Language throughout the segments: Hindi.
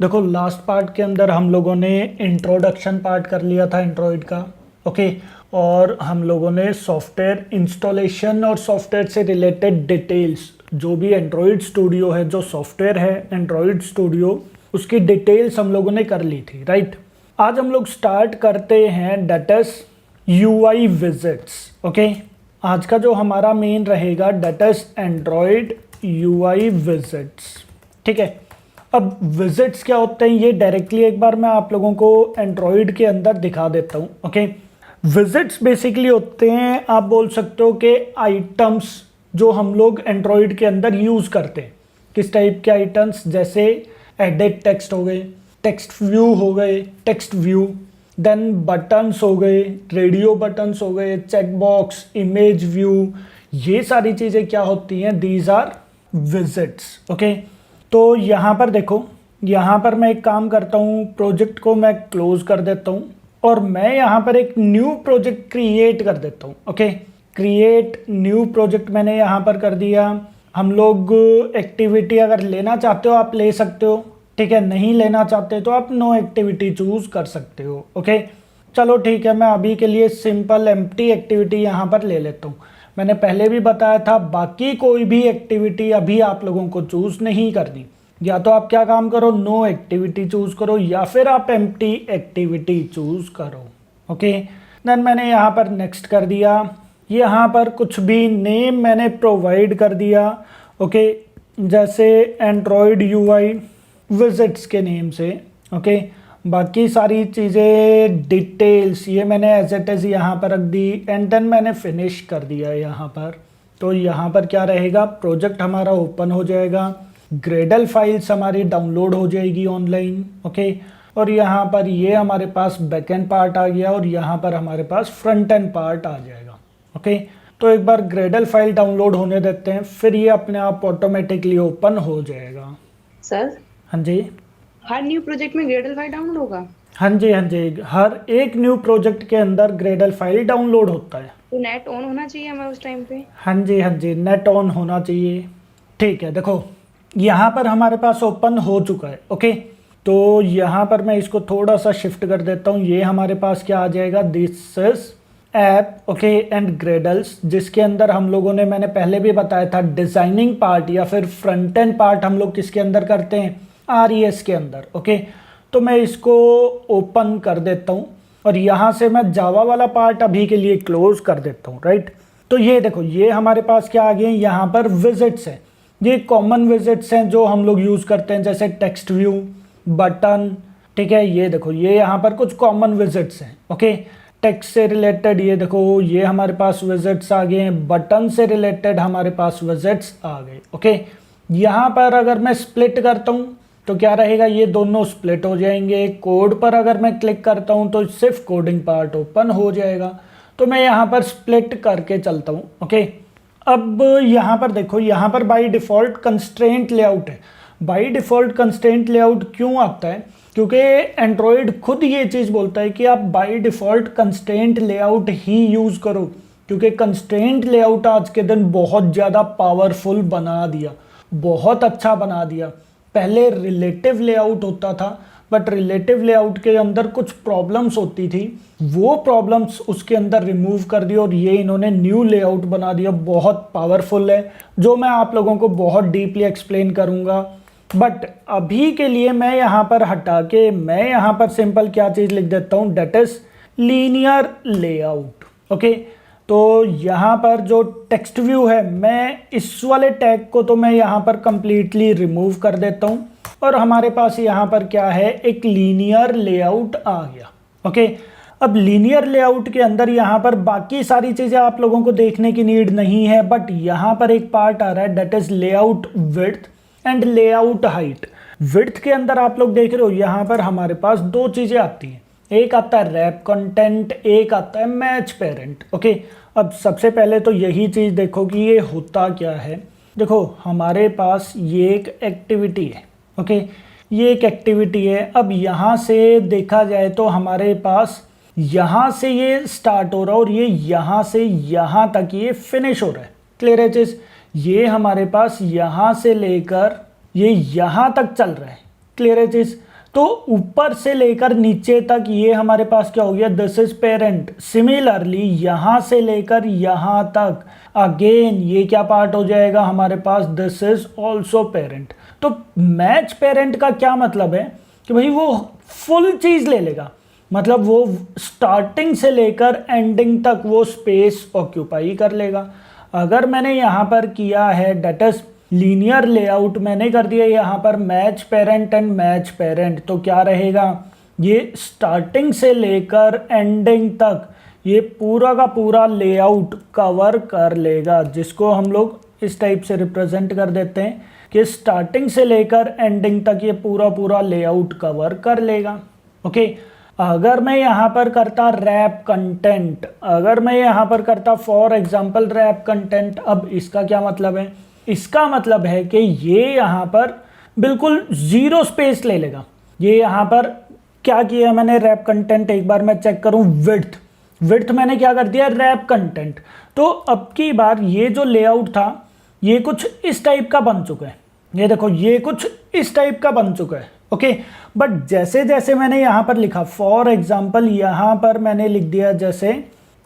देखो लास्ट पार्ट के अंदर हम लोगों ने इंट्रोडक्शन पार्ट कर लिया था एंड्रॉयड का। ओके। और हम लोगों ने सॉफ्टवेयर इंस्टॉलेशन और सॉफ्टवेयर से रिलेटेड डिटेल्स, जो भी एंड्रॉयड स्टूडियो है, जो सॉफ्टवेयर है एंड्रॉयड स्टूडियो, उसकी डिटेल्स हम लोगों ने कर ली थी, राइट। आज हम लोग स्टार्ट करते हैं that is UI visits. Okay. आज का जो हमारा मेन रहेगा that is Android UI visits. ठीक है। अब विजिट्स क्या होते हैं ये डायरेक्टली एक बार मैं आप लोगों को एंड्रॉयड के अंदर दिखा देता हूँ। ओके। विजिट्स बेसिकली होते हैं, आप बोल सकते हो कि आइटम्स जो हम लोग एंड्रॉयड के अंदर यूज़ करते हैं। किस टाइप के आइटम्स? जैसे एडिट टेक्स्ट हो गए, टेक्स्ट व्यू हो गए, टेक्स्ट व्यू, देन बटन्स हो गए, रेडियो बटन्स हो गए, चेक बॉक्स, इमेज व्यू, ये सारी चीज़ें क्या होती हैं? These are visits. ओके। तो यहाँ पर देखो, यहाँ पर मैं एक काम करता हूँ, प्रोजेक्ट को मैं क्लोज कर देता हूँ और मैं यहाँ पर एक न्यू प्रोजेक्ट क्रिएट कर देता हूँ। ओके। क्रिएट न्यू प्रोजेक्ट मैंने यहाँ पर कर दिया। हम लोग एक्टिविटी अगर लेना चाहते हो आप ले सकते हो, ठीक है। नहीं लेना चाहते तो आप नो एक्टिविटी चूज कर सकते हो। ओके। चलो ठीक है, मैं अभी के लिए सिंपल एम्प्टी एक्टिविटी यहाँ पर ले लेता हूँ। मैंने पहले भी बताया था बाकी कोई भी एक्टिविटी अभी आप लोगों को चूज नहीं करनी। या तो आप क्या काम करो, नो एक्टिविटी चूज करो, या फिर आप एम्प्टी एक्टिविटी चूज करो। ओके। देन मैंने यहाँ पर नेक्स्ट कर दिया। यहाँ पर कुछ भी नेम मैंने प्रोवाइड कर दिया। ओके। जैसे एंड्रॉयड यूआई विजिट्स के नेम से। ओके। बाकी सारी चीज़ें डिटेल्स ये मैंने एज इट इज़ यहाँ पर रख दी एंड देन मैंने फिनिश कर दिया यहाँ पर। तो यहाँ पर क्या रहेगा, प्रोजेक्ट हमारा ओपन हो जाएगा, ग्रेडल फाइल्स हमारी डाउनलोड हो जाएगी ऑनलाइन। ओके। और यहाँ पर ये हमारे पास बैकएंड पार्ट आ गया और यहाँ पर हमारे पास फ्रंट एंड पार्ट आ जाएगा। ओके। तो एक बार ग्रेडल फाइल डाउनलोड होने देते हैं, फिर ये अपने आप ऑटोमेटिकली ओपन हो जाएगा। सर, हाँ जी, हर न्यू प्रोजेक्ट में ग्रेडल फाइल डाउनलोड होगा? हाँ जी, हाँ जी, हर एक न्यू प्रोजेक्ट के अंदर ग्रेडल फाइल डाउनलोड होता है। तो नेट ऑन होना चाहिए हमारा उस टाइम पे? हाँ जी, हाँ जी, नेट ऑन होना चाहिए। ठीक है, देखो यहाँ पर हमारे पास ओपन हो चुका है। ओके। तो यहाँ पर मैं इसको थोड़ा सा शिफ्ट कर देता हूँ। ये हमारे पास क्या आ जाएगा, this is app. Okay. And Gradles, जिसके अंदर हम लोगों ने, मैंने पहले भी बताया था, डिजाइनिंग पार्ट या फिर फ्रंट एंड पार्ट हम लोग किसके अंदर करते हैं, RES के अंदर। ओके। तो मैं इसको ओपन कर देता हूँ और यहाँ से मैं जावा वाला पार्ट अभी के लिए क्लोज कर देता हूँ, राइट। तो ये देखो, ये हमारे पास क्या आ गए, यहाँ पर विजिट्स हैं। ये कॉमन विजिट्स हैं जो हम लोग यूज़ करते हैं, जैसे टेक्स्ट व्यू, बटन। ठीक है। ये देखो, ये यहाँ पर कुछ कॉमन विजिट्स हैं। ओके। टेक्स्ट से रिलेटेड ये देखो, ये हमारे पास विजिट्स आ गए हैं। बटन से रिलेटेड हमारे पास विजिट्स आ गए। ओके। यहाँ पर अगर मैं स्प्लिट करता हूँ तो क्या रहेगा, ये दोनों स्प्लिट हो जाएंगे। कोड पर अगर मैं क्लिक करता हूँ तो सिर्फ कोडिंग पार्ट ओपन हो जाएगा। तो मैं यहाँ पर स्प्लिट करके चलता हूँ। ओके। अब यहाँ पर देखो, यहाँ पर बाय डिफ़ॉल्ट कंस्ट्रेंट लेआउट है। बाय डिफ़ॉल्ट कंस्ट्रेंट लेआउट क्यों आता है? क्योंकि एंड्रॉयड खुद ये चीज़ बोलता है कि आप by default constraint layout he use करो, क्योंकि कंस्ट्रेंट लेआउट आज के दिन बहुत ज़्यादा पावरफुल बना दिया, बहुत अच्छा बना दिया। पहले रिलेटिव लेआउट होता था, बट रिलेटिव लेआउट के अंदर कुछ प्रॉब्लम्स होती थी, वो प्रॉब्लम्स उसके अंदर रिमूव कर दी और ये इन्होंने न्यू लेआउट बना दिया। बहुत पावरफुल है, जो मैं आप लोगों को बहुत डीपली एक्सप्लेन करूँगा। बट अभी के लिए मैं यहाँ पर हटा के मैं यहाँ पर सिंपल क्या चीज़ लिख देता हूँ, that is linear layout. Okay. तो यहाँ पर जो टेक्स्ट व्यू है, मैं इस वाले टैग को तो मैं यहाँ पर कंप्लीटली रिमूव कर देता हूँ और हमारे पास यहाँ पर क्या है, एक लीनियर लेआउट आ गया। ओके। अब लीनियर लेआउट के अंदर यहाँ पर बाकी सारी चीज़ें आप लोगों को देखने की नीड नहीं है, बट यहाँ पर एक पार्ट आ रहा है that is layout width and layout height. Width के अंदर आप लोग देख रहे हो, यहाँ पर हमारे पास दो चीज़ें आती हैं, एक आता है रैप कंटेंट, एक आता है मैच पेरेंट। ओके। अब सबसे पहले तो यही चीज़ देखो कि ये होता क्या है। देखो हमारे पास ये एक एक्टिविटी है। ओके। ये एक एक्टिविटी है। अब यहाँ से देखा जाए तो हमारे पास यहाँ से ये स्टार्ट हो रहा है और ये यहाँ से यहाँ तक ये फिनिश हो रहा है। क्लियर है चीज़? ये हमारे पास यहाँ से लेकर ये यहाँ तक चल रहा है। क्लियर है चीज। तो ऊपर से लेकर नीचे तक ये हमारे पास क्या हो गया, दिस इज पेरेंट। सिमिलरली यहां से लेकर यहां तक अगेन ये क्या पार्ट हो जाएगा हमारे पास, दिस इज ऑल्सो पेरेंट। तो मैच पेरेंट का क्या मतलब है कि भाई वो फुल चीज ले लेगा, मतलब वो स्टार्टिंग से लेकर एंडिंग तक वो स्पेस ऑक्यूपाई कर लेगा। अगर मैंने यहाँ पर किया है डेट इज लीनियर लेआउट, मैंने कर दिया यहाँ पर match parent and match parent, तो क्या रहेगा, ये स्टार्टिंग से लेकर एंडिंग तक ये पूरा का पूरा लेआउट कवर कर लेगा, जिसको हम लोग इस टाइप से रिप्रेजेंट कर देते हैं कि स्टार्टिंग से लेकर एंडिंग तक ये पूरा पूरा लेआउट कवर कर लेगा। ओके, अगर मैं यहाँ पर करता रैप कंटेंट, अगर मैं यहाँ पर करता फॉर एग्जांपल रैप कंटेंट, अब इसका क्या मतलब है, इसका मतलब है कि ये यहाँ पर बिल्कुल जीरो स्पेस ले लेगा। ये यहाँ पर क्या किया मैंने, रैप कंटेंट, एक बार मैं चेक करूँ, विड्थ मैंने क्या कर दिया, रैप कंटेंट। तो अब की बार ये जो लेआउट था ये कुछ इस टाइप का बन चुका है, ये देखो ये कुछ इस टाइप का बन चुका है। ओके, बट जैसे जैसे मैंने यहाँ पर लिखा, फॉर एग्जाम्पल यहाँ पर मैंने लिख दिया जैसे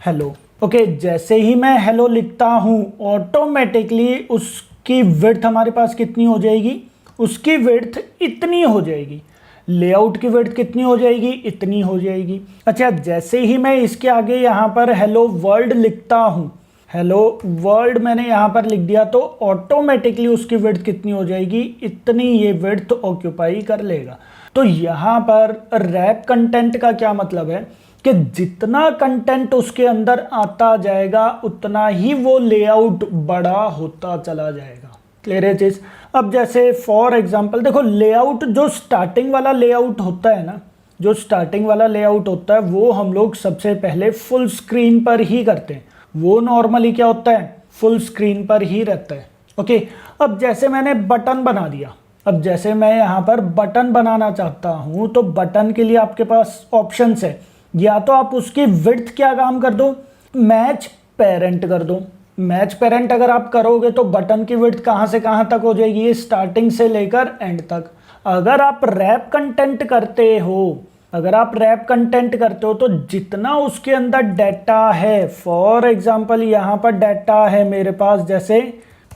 हेलो। ओके, जैसे ही मैं हेलो लिखता हूँ ऑटोमेटिकली उसकी विड्थ हमारे पास कितनी हो जाएगी, उसकी विड्थ इतनी हो जाएगी। लेआउट की विड्थ कितनी हो जाएगी, इतनी हो जाएगी। अच्छा, जैसे ही मैं इसके आगे यहाँ पर हेलो वर्ल्ड लिखता हूँ, हेलो वर्ल्ड मैंने यहाँ पर लिख दिया, तो ऑटोमेटिकली उसकी विड्थ कितनी हो जाएगी, इतनी ये विड्थ ऑक्यूपाई कर लेगा। तो यहाँ पर रैप कंटेंट का क्या मतलब है कि जितना कंटेंट उसके अंदर आता जाएगा उतना ही वो लेआउट बड़ा होता चला जाएगा। क्लियर है चीज। अब जैसे फॉर एग्जांपल देखो, लेआउट जो स्टार्टिंग वाला लेआउट होता है ना, जो स्टार्टिंग वाला लेआउट होता है वो हम लोग सबसे पहले फुल स्क्रीन पर ही करते हैं। वो नॉर्मली क्या होता है, फुल स्क्रीन पर ही रहता है। ओके, अब जैसे मैंने बटन बना दिया, अब जैसे मैं यहाँ पर बटन बनाना चाहता हूँ तो बटन के लिए आपके पास ऑप्शंस है, या तो आप उसकी विड्थ क्या काम कर दो, मैच पेरेंट कर दो। मैच पेरेंट अगर आप करोगे तो बटन की विड्थ कहाँ से कहाँ तक हो जाएगी, ये स्टार्टिंग से लेकर एंड तक। अगर आप रैप कंटेंट करते हो, अगर आप रैप कंटेंट करते हो तो जितना उसके अंदर डाटा है, फॉर एग्जांपल यहाँ पर डाटा है मेरे पास जैसे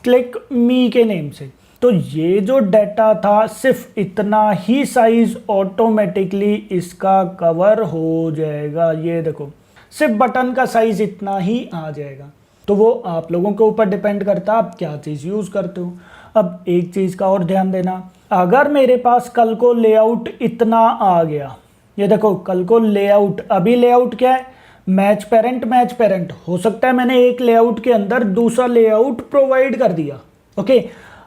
क्लिक मी के नेम से, तो ये जो डाटा था सिर्फ इतना ही साइज ऑटोमेटिकली इसका कवर हो जाएगा। ये देखो सिर्फ बटन का साइज इतना ही आ जाएगा। तो वो आप लोगों के ऊपर डिपेंड करता है आप क्या चीज़ यूज़ करते हो। अब एक चीज़ का और ध्यान देना, अगर मेरे पास कल को लेआउट इतना आ गया, ये देखो कल को लेआउट, अभी लेआउट क्या है, मैच पेरेंट, हो सकता है मैंने एक लेआउट के अंदर दूसरा लेआउट प्रोवाइड कर दिया। ओके,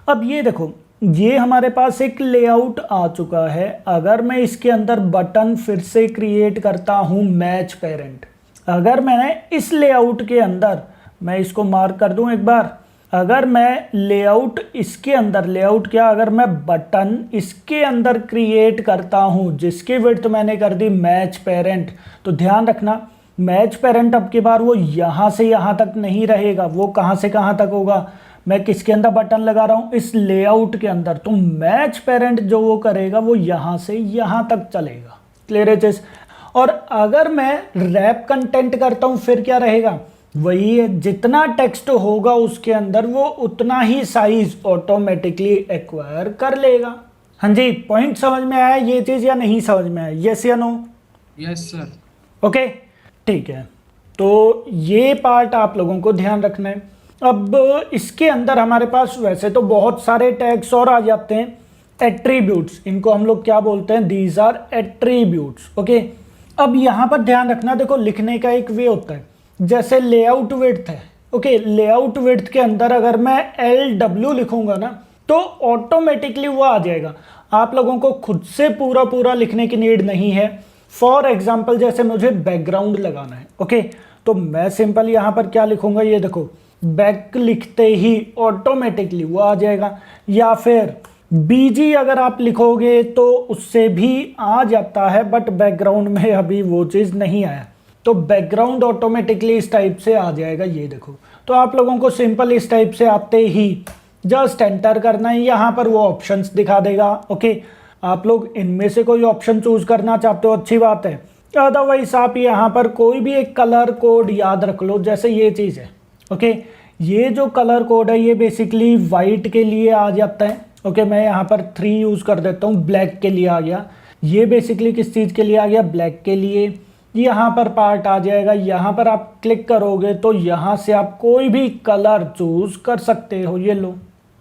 अब ये देखो ये हमारे पास एक लेआउट आ चुका है। अगर मैं इसके अंदर बटन फिर से क्रिएट करता हूं मैच पेरेंट, अगर मैंने इस लेआउट के अंदर, मैं इसको मार्क कर दूं एक बार, अगर मैं लेआउट इसके अंदर, लेआउट क्या, अगर मैं बटन इसके अंदर क्रिएट करता हूं जिसकी विड्थ मैंने कर दी मैच पेरेंट, तो ध्यान रखना मैच पेरेंट अब की बार वो यहां से यहां तक नहीं रहेगा, वो कहां से कहां तक होगा, मैं किसके अंदर बटन लगा रहा हूं, इस लेआउट के अंदर, तो मैच पेरेंट जो वो करेगा वो यहां से यहां तक चलेगा। क्लियर है चीज। और अगर मैं रैप कंटेंट करता हूं फिर क्या रहेगा, वही है, जितना टेक्स्ट होगा उसके अंदर वो उतना ही साइज ऑटोमेटिकली एक्वायर कर लेगा। हाँ जी, पॉइंट समझ में आया ये चीज या नहीं समझ में आया, यस या नो? Yes sir. ओके, ठीक है, तो ये पार्ट आप लोगों को ध्यान रखना है। अब इसके अंदर हमारे पास वैसे तो बहुत सारे टैग्स और आ जाते हैं, एट्रीब्यूट्स, इनको हम लोग क्या बोलते हैं, दीज आर एट्रीब्यूट्स। ओके, अब यहाँ पर ध्यान रखना, देखो लिखने का एक वे होता है, जैसे लेआउट विड्थ है। ओके, लेआउट विड्थ के अंदर अगर मैं LW लिखूंगा ना तो ऑटोमेटिकली वो आ जाएगा, आप लोगों को खुद से पूरा पूरा लिखने की नीड नहीं है। फॉर एग्जाम्पल जैसे मुझे बैकग्राउंड लगाना है, ओके, तो मैं सिंपल यहाँ पर क्या लिखूंगा, ये देखो बैक लिखते ही ऑटोमेटिकली वो आ जाएगा। या फिर BG अगर आप लिखोगे तो उससे भी आ जाता है, बट बैकग्राउंड में अभी वो चीज़ नहीं आया, तो बैकग्राउंड ऑटोमेटिकली इस टाइप से आ जाएगा। ये देखो, तो आप लोगों को सिंपल इस टाइप से आते ही जस्ट एंटर करना है, यहाँ पर वो ऑप्शंस दिखा देगा। ओके, आप लोग इनमें से कोई ऑप्शन चूज करना चाहते हो, अच्छी बात है। अदरवाइज आप यहाँ पर कोई भी एक कलर कोड याद रख लो, जैसे ये चीज़ है। ओके, ये जो कलर कोड है ये बेसिकली वाइट के लिए आ जाता है। ओके, मैं यहाँ पर 3 यूज़ कर देता हूँ, ब्लैक के लिए आ गया। ये बेसिकली किस चीज़ के लिए आ गया, ब्लैक के लिए। यहाँ पर पार्ट आ जाएगा, यहाँ पर आप क्लिक करोगे तो यहाँ से आप कोई भी कलर चूज कर सकते हो। ये लो,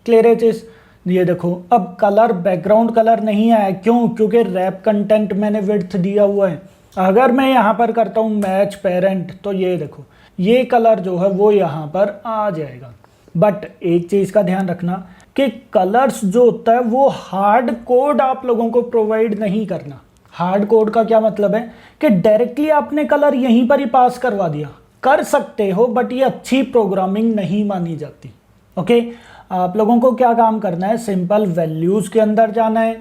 क्लियर है चीज़। ये देखो अब कलर बैकग्राउंड कलर नहीं आया, क्यों? क्योंकि रैप कंटेंट मैंने विड्थ दिया हुआ है। अगर मैं यहाँ पर करता हूँ मैच पेरेंट तो ये देखो ये कलर जो है वो यहाँ पर आ जाएगा। बट एक चीज़ का ध्यान रखना कि कलर्स जो होता है वो हार्ड कोड आप लोगों को प्रोवाइड नहीं करना। हार्ड कोड का क्या मतलब है कि डायरेक्टली आपने कलर यहीं पर ही पास करवा दिया, कर सकते हो बट ये अच्छी प्रोग्रामिंग नहीं मानी जाती। ओके, आप लोगों को क्या काम करना है, सिंपल वैल्यूज के अंदर जाना है,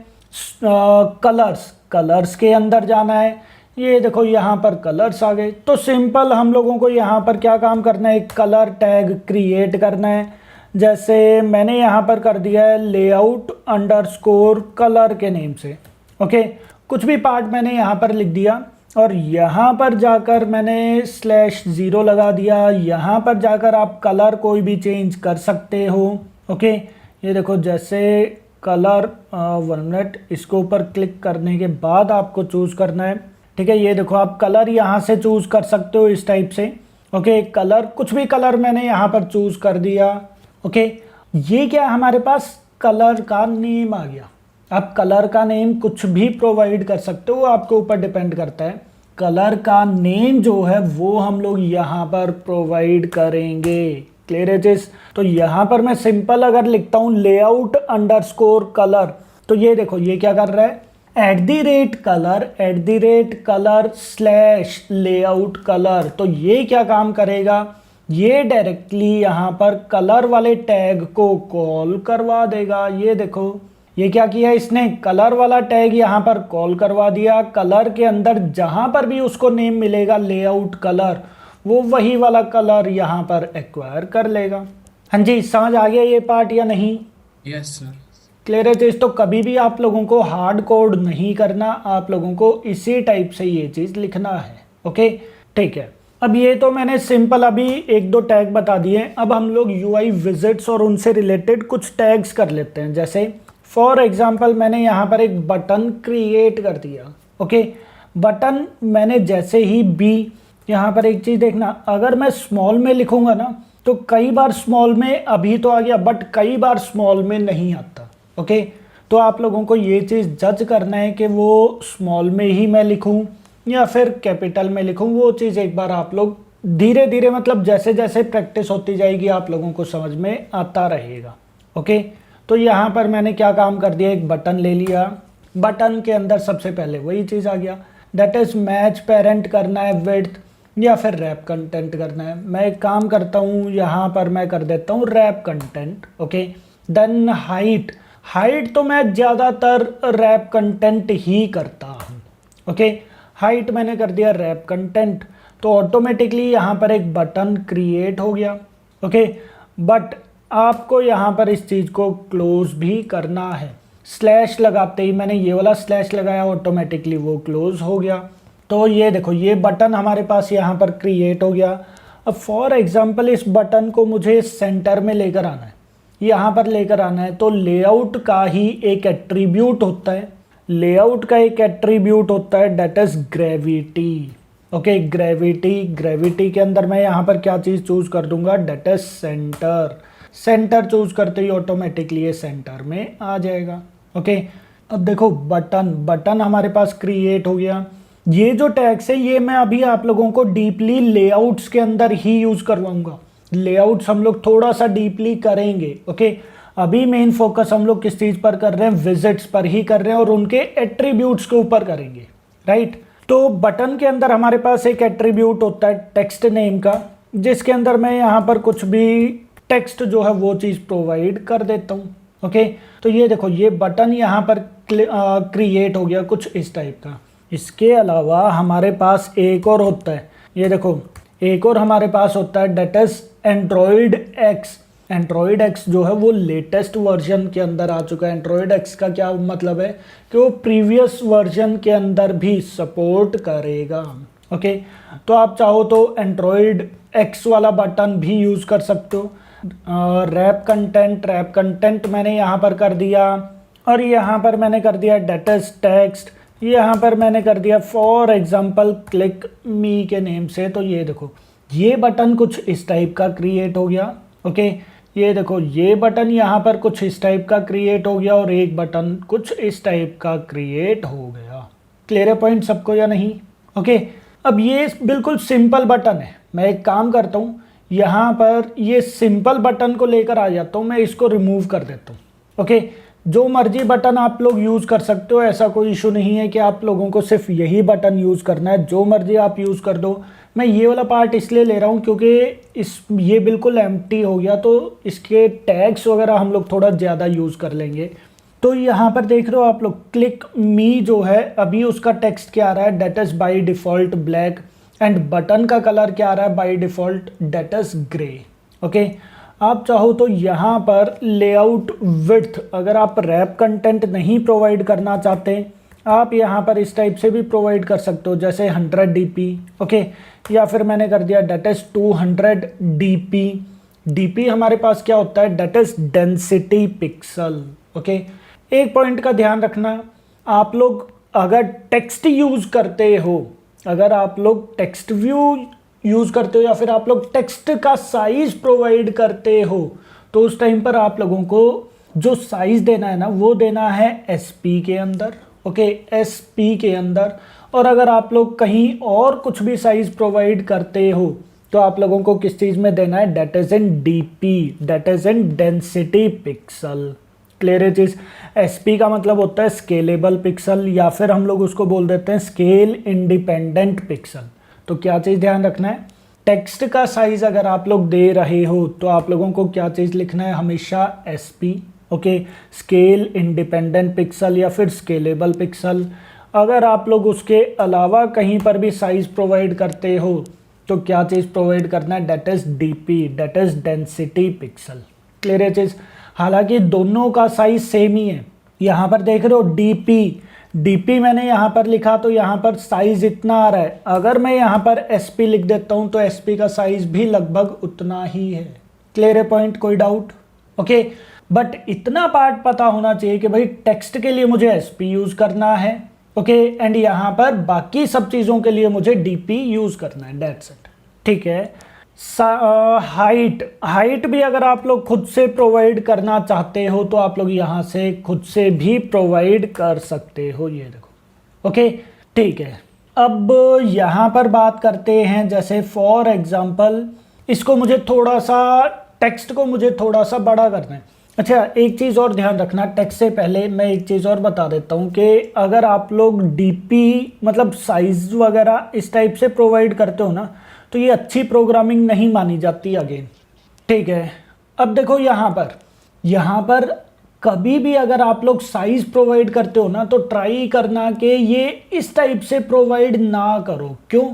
कलर्स के अंदर जाना है। ये देखो यहाँ पर कलर्स आ गए, तो सिंपल हम लोगों को यहाँ पर क्या काम करना है, एक कलर टैग क्रिएट करना है। जैसे मैंने यहाँ पर कर दिया है लेआउट अंडरस्कोर कलर के नेम से। ओके, कुछ भी पार्ट मैंने यहाँ पर लिख दिया और यहाँ पर जाकर मैंने /0 लगा दिया। यहाँ पर जाकर आप कलर कोई भी चेंज कर सकते हो। ओके, ये देखो जैसे कलर 1 मिनट, इसके ऊपर क्लिक करने के बाद आपको चूज़ करना है। ठीक है, ये देखो आप कलर यहाँ से चूज़ कर सकते हो इस टाइप से। ओके, कलर कुछ भी कलर मैंने यहाँ पर चूज़ कर दिया। ओके, ये क्या हमारे पास कलर का नेम आ गया। आप कलर का नेम कुछ भी प्रोवाइड कर सकते हो, आपके ऊपर डिपेंड करता है। कलर का नेम जो है वो हम लोग यहाँ पर प्रोवाइड करेंगे। क्लियर है चीज़? तो यहाँ पर मैं सिंपल अगर लिखता हूँ लेआउट अंडरस्कोर कलर, तो ये देखो ये क्या कर रहा है, @कलर /लेआउट कलर। तो ये क्या काम करेगा, ये डायरेक्टली यहाँ पर कलर वाले टैग को कॉल करवा देगा। ये देखो ये क्या किया इसने, कलर वाला टैग यहाँ पर कॉल करवा दिया। कलर के अंदर जहाँ पर भी उसको नेम मिलेगा लेआउट कलर, वो वही वाला कलर यहाँ पर एक्वायर कर लेगा। हाँ जी, समझ आ गया ये पार्ट या नहीं? Yes sir. क्लियर है चीज़? तो कभी भी आप लोगों को हार्ड कोड नहीं करना, आप लोगों को इसी टाइप से ये चीज़ लिखना है। ओके, ठीक है। अब ये तो मैंने सिंपल अभी 1-2 टैग बता दिए। अब हम लोग UI विजिट्स और उनसे रिलेटेड कुछ टैग्स कर लेते हैं। जैसे फॉर एग्जांपल मैंने यहाँ पर एक बटन क्रिएट कर दिया। ओके, बटन मैंने जैसे ही बी, यहाँ पर एक चीज़ देखना, अगर मैं स्मॉल में लिखूंगा ना तो कई बार स्मॉल में अभी तो आ गया बट कई बार स्मॉल में नहीं आता। ओके, तो आप लोगों को ये चीज़ जज करना है कि वो स्मॉल में ही मैं लिखूं या फिर कैपिटल में लिखूं। वो चीज़ एक बार आप लोग धीरे धीरे, मतलब जैसे जैसे प्रैक्टिस होती जाएगी आप लोगों को समझ में आता रहेगा। ओके, तो यहाँ पर मैंने क्या काम कर दिया, एक बटन ले लिया। बटन के अंदर सबसे पहले वही चीज़ आ गया, दैट इज़ मैच पेरेंट करना है विड्थ या फिर रैप कंटेंट करना है। मैं एक काम करता हूँ, यहाँ पर मैं कर देता हूँ wrap content. Okay, then height तो मैं ज़्यादातर रैप कंटेंट ही करता हूँ। ओके, हाइट मैंने कर दिया रैप कंटेंट, तो ऑटोमेटिकली यहाँ पर एक बटन क्रिएट हो गया। ओके, बट आपको यहाँ पर इस चीज़ को क्लोज भी करना है। स्लैश लगाते ही मैंने ये वाला स्लैश लगाया, ऑटोमेटिकली वो क्लोज हो गया। तो ये देखो ये बटन हमारे पास यहाँ पर क्रिएट हो गया। अब फॉर एग्जांपल इस बटन को मुझे सेंटर में लेकर आना है, यहाँ पर लेकर आना है, तो लेआउट का ही एक एट्रीब्यूट होता है, लेआउट का एक एट्रीब्यूट होता है that is gravity. Okay, gravity के अंदर मैं यहाँ पर क्या चीज़ चूज कर दूंगा, दैट इज सेंटर चूज करते ही ऑटोमेटिकली ये सेंटर में आ जाएगा। ओके, अब देखो बटन हमारे पास क्रिएट हो गया। ये जो टैग्स है ये मैं अभी आप लोगों को डीपली लेआउट्स के अंदर ही यूज करवाऊंगा। लेआउट्स हम लोग थोड़ा सा डीपली करेंगे। ओके, अभी मेन फोकस हम लोग किस चीज पर कर रहे हैं, विजिट्स पर ही कर रहे हैं और उनके एट्रीब्यूट्स के ऊपर करेंगे। राइट, तो बटन के अंदर हमारे पास एक एट्रीब्यूट होता है टेक्स्ट नेम का, जिसके अंदर मैं यहाँ पर कुछ भी टेक्स्ट जो है वो चीज़ प्रोवाइड कर देता हूँ। ओके, तो ये देखो ये बटन यहाँ पर क्रिएट हो गया कुछ इस टाइप का। इसके अलावा हमारे पास एक और होता है, ये देखो एक और हमारे पास होता है that is Android x. Android x जो है वो लेटेस्ट वर्जन के अंदर आ चुका है। एंड्रॉयड एक्स का क्या मतलब है कि वो प्रीवियस वर्जन के अंदर भी सपोर्ट करेगा। ओके, तो आप चाहो तो एंड्रॉयड एक्स वाला बटन भी यूज़ कर सकते हो। रैप कंटेंट मैंने यहाँ पर कर दिया, और यहाँ पर मैंने कर दिया डेटेस्ट टेक्स्ट, यहाँ पर मैंने कर दिया फॉर एग्जांपल क्लिक मी के नेम से। तो ये देखो ये बटन कुछ इस टाइप का क्रिएट हो गया। ओके, ये देखो ये बटन यहाँ पर कुछ इस टाइप का क्रिएट हो गया, और एक बटन कुछ इस टाइप का क्रिएट हो गया। क्लियर है पॉइंट सबको या नहीं? ओके, अब ये बिल्कुल सिंपल बटन है। मैं एक काम करता हूँ, यहाँ पर ये सिंपल बटन को लेकर आ जाता हूँ, मैं इसको रिमूव कर देता हूँ। ओके, जो मर्जी बटन आप लोग यूज़ कर सकते हो, ऐसा कोई इशू नहीं है कि आप लोगों को सिर्फ यही बटन यूज़ करना है, जो मर्जी आप यूज़ कर दो। मैं ये वाला पार्ट इसलिए ले रहा हूँ क्योंकि ये बिल्कुल एम्प्टी हो गया, तो इसके टैग्स वगैरह हम लोग थोड़ा ज़्यादा यूज़ कर लेंगे। तो यहाँ पर देख रहे हो आप लोग क्लिक मी जो है, अभी उसका टेक्स्ट क्या आ रहा है, that is by default black, and button का कलर क्या आ रहा है by default, that is grey. Okay, आप चाहो तो यहाँ पर लेआउट विड्थ, अगर आप रैप कंटेंट नहीं प्रोवाइड करना चाहते, आप यहाँ पर इस टाइप से भी प्रोवाइड कर सकते हो, जैसे 100 dp। ओके, या फिर मैंने कर दिया डेट इज 200 dp। dp हमारे पास क्या होता है, that is density pixel. Okay, एक पॉइंट का ध्यान रखना, आप लोग अगर टेक्स्ट यूज करते हो, अगर आप लोग टेक्स्ट व्यू यूज करते हो, या फिर आप लोग टेक्स्ट का साइज प्रोवाइड करते हो, तो उस टाइम पर आप लोगों को जो साइज देना है ना, वो देना है एसपी के अंदर। ओके, एसपी के अंदर। और अगर आप लोग कहीं और कुछ भी साइज प्रोवाइड करते हो, तो आप लोगों को किस चीज़ में देना है, that is in DP, that is in density pixel. Clear है चीज़? एसपी का मतलब होता है स्केलेबल पिक्सल, या फिर हम लोग उसको बोल देते हैं स्केल इंडिपेंडेंट पिक्सल। तो क्या चीज़ ध्यान रखना है, टेक्स्ट का साइज अगर आप लोग दे रहे हो, तो आप लोगों को क्या चीज़ लिखना है, हमेशा SP. Okay, scale independent pixel या फिर स्केलेबल पिक्सल। अगर आप लोग उसके अलावा कहीं पर भी साइज प्रोवाइड करते हो, तो क्या चीज़ प्रोवाइड करना है, that is DP, that is density pixel. Clear है चीज़? हालांकि दोनों का साइज सेम ही है। यहाँ पर देख रहे हो डीपी मैंने यहाँ पर लिखा, तो यहाँ पर साइज इतना आ रहा है। अगर मैं यहाँ पर एसपी लिख देता हूँ, तो एसपी का साइज भी लगभग उतना ही है। क्लियर है पॉइंट? कोई डाउट? ओके, बट इतना पार्ट पता होना चाहिए कि भाई टेक्स्ट के लिए मुझे एसपी यूज करना है। ओके, एंड यहाँ पर बाकी सब चीज़ों के लिए मुझे डीपी यूज करना है, दैट्स इट। ठीक है, हाइट भी अगर आप लोग खुद से प्रोवाइड करना चाहते हो, तो आप लोग यहाँ से खुद से भी प्रोवाइड कर सकते हो। ये देखो, ओके, ठीक है। अब यहाँ पर बात करते हैं, जैसे फॉर एग्जांपल इसको मुझे थोड़ा सा, टेक्स्ट को मुझे थोड़ा सा बड़ा करना है। अच्छा, एक चीज़ और ध्यान रखना, टेक्स्ट से पहले मैं एक चीज़ और बता देता हूँ कि अगर आप लोग डीपी मतलब साइज वगैरह इस टाइप से प्रोवाइड करते हो ना, तो ये अच्छी प्रोग्रामिंग नहीं मानी जाती अगेन। ठीक है, अब देखो यहाँ पर कभी भी अगर आप लोग साइज प्रोवाइड करते हो ना, तो ट्राई करना कि ये इस टाइप से प्रोवाइड ना करो। क्यों?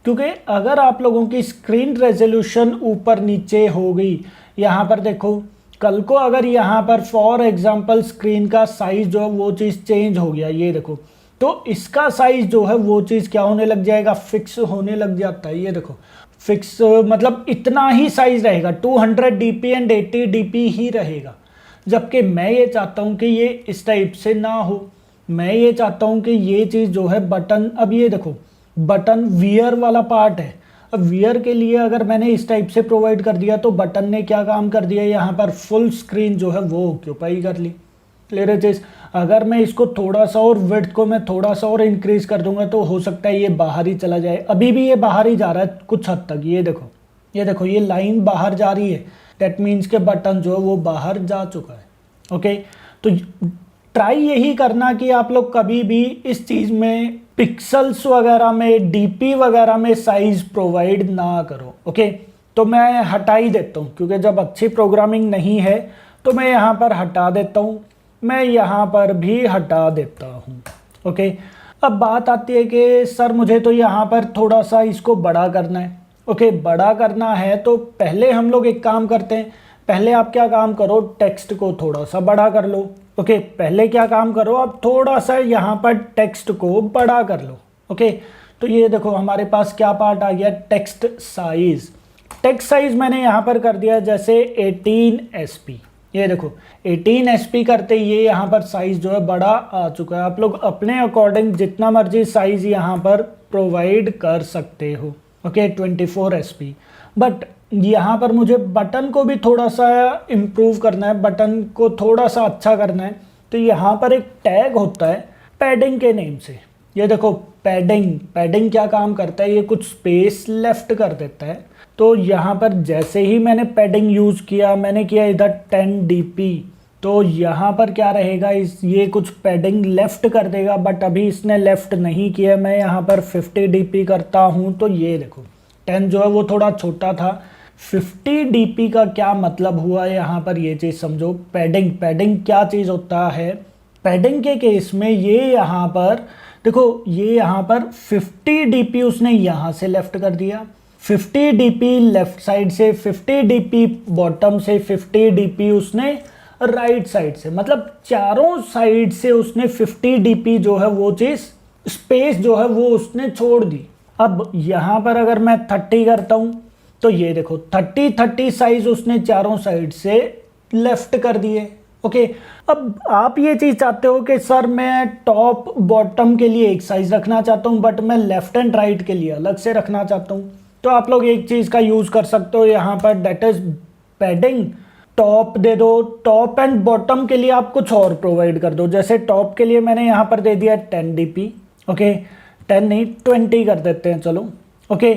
क्योंकि अगर आप लोगों की स्क्रीन रेजोल्यूशन ऊपर नीचे हो गई, यहाँ पर देखो, कल को अगर यहाँ पर फॉर एग्जांपल स्क्रीन का साइज जो है वो चीज़ चेंज हो गया, ये देखो, तो इसका साइज जो है वो चीज़ क्या होने लग जाएगा, फिक्स होने लग जाता है। ये देखो, फिक्स मतलब इतना ही साइज रहेगा, 200 dp एंड 80 dp ही रहेगा। जबकि मैं ये चाहता हूँ कि ये इस टाइप से ना हो, मैं ये चाहता हूँ कि ये चीज़ जो है बटन, अब ये देखो बटन वियर वाला पार्ट है। अब वियर के लिए अगर मैंने इस टाइप से प्रोवाइड कर दिया, तो बटन ने क्या काम कर दिया, यहाँ पर फुल स्क्रीन जो है वो ऑक्यूपाई कर ली। क्लियर है चीज़? अगर मैं इसको थोड़ा सा और विड्थ को मैं थोड़ा सा और इंक्रीज कर दूंगा, तो हो सकता है ये बाहर ही चला जाए। अभी भी ये बाहर ही जा रहा है कुछ हद तक। ये देखो ये लाइन बाहर जा रही है, दैट मीन्स के बटन जो है वो बाहर जा चुका है। ओके, तो ट्राई यही करना कि आप लोग कभी भी इस चीज़ में पिक्सल्स वगैरह में, डीपी वगैरह में साइज प्रोवाइड ना करो। ओके, तो मैं हटा ही देता हूँ, क्योंकि जब अच्छी प्रोग्रामिंग नहीं है तो मैं यहाँ पर हटा देता हूँ, मैं यहाँ पर भी हटा देता हूँ। ओके, अब बात आती है कि सर मुझे तो यहाँ पर थोड़ा सा इसको बड़ा करना है। ओके, बड़ा करना है तो पहले हम लोग एक काम करते हैं, पहले आप क्या काम करो, टेक्स्ट को थोड़ा सा बड़ा कर लो। ओके, पहले क्या काम करो, आप थोड़ा सा यहाँ पर टेक्स्ट को बड़ा कर लो। ओके, तो ये देखो हमारे पास क्या पार्ट आ गया, टेक्स्ट साइज। टेक्स्ट साइज मैंने यहाँ पर कर दिया जैसे 18 SP। ये देखो 18 SP करते ये यहाँ पर साइज जो है बड़ा आ चुका है। आप लोग अपने अकॉर्डिंग जितना मर्जी साइज यहाँ पर प्रोवाइड कर सकते हो। Okay, 24 SP। बट यहाँ पर मुझे बटन को भी थोड़ा सा इम्प्रूव करना है, बटन को थोड़ा सा अच्छा करना है। तो यहाँ पर एक टैग होता है पैडिंग के नेम से। ये देखो पैडिंग क्या काम करता है, ये कुछ स्पेस लेफ्ट कर देता है। तो यहाँ पर जैसे ही मैंने पैडिंग यूज़ किया, मैंने किया इधर 10 DP, तो यहाँ पर क्या रहेगा, ये कुछ पैडिंग लेफ्ट कर देगा। बट अभी इसने लेफ्ट नहीं किया, मैं यहाँ पर 50 DP करता हूँ। तो ये देखो 10 जो है वो थोड़ा छोटा था। 50 DP का क्या मतलब हुआ यहाँ पर, ये चीज़ समझो। पैडिंग क्या चीज़ होता है, पैडिंग के केस में ये यहाँ पर देखो, ये यहाँ पर 50 DP उसने यहाँ से लेफ्ट कर दिया, 50 DP लेफ्ट साइड से, 50 DP बॉटम से, 50 DP उसने राइट साइड से, मतलब चारों साइड से उसने 50 DP जो है वो चीज़ स्पेस जो है वो उसने छोड़ दी। अब यहाँ पर अगर मैं 30 करता हूँ तो ये देखो 30 साइज उसने चारों साइड से लेफ्ट कर दिए। ओके, अब आप ये चीज़ चाहते हो कि सर मैं टॉप बॉटम के लिए एक साइज रखना चाहता हूँ बट मैं लेफ्ट एंड राइट के लिए अलग से रखना चाहता हूँ। तो आप लोग एक चीज़ का यूज़ कर सकते हो यहाँ पर, डेट इज पैडिंग टॉप दे दो। टॉप एंड बॉटम के लिए आप कुछ और प्रोवाइड कर दो। जैसे टॉप के लिए मैंने यहाँ पर दे दिया 10 DP। ओके, 10 नहीं 20 कर देते हैं, चलो। ओके,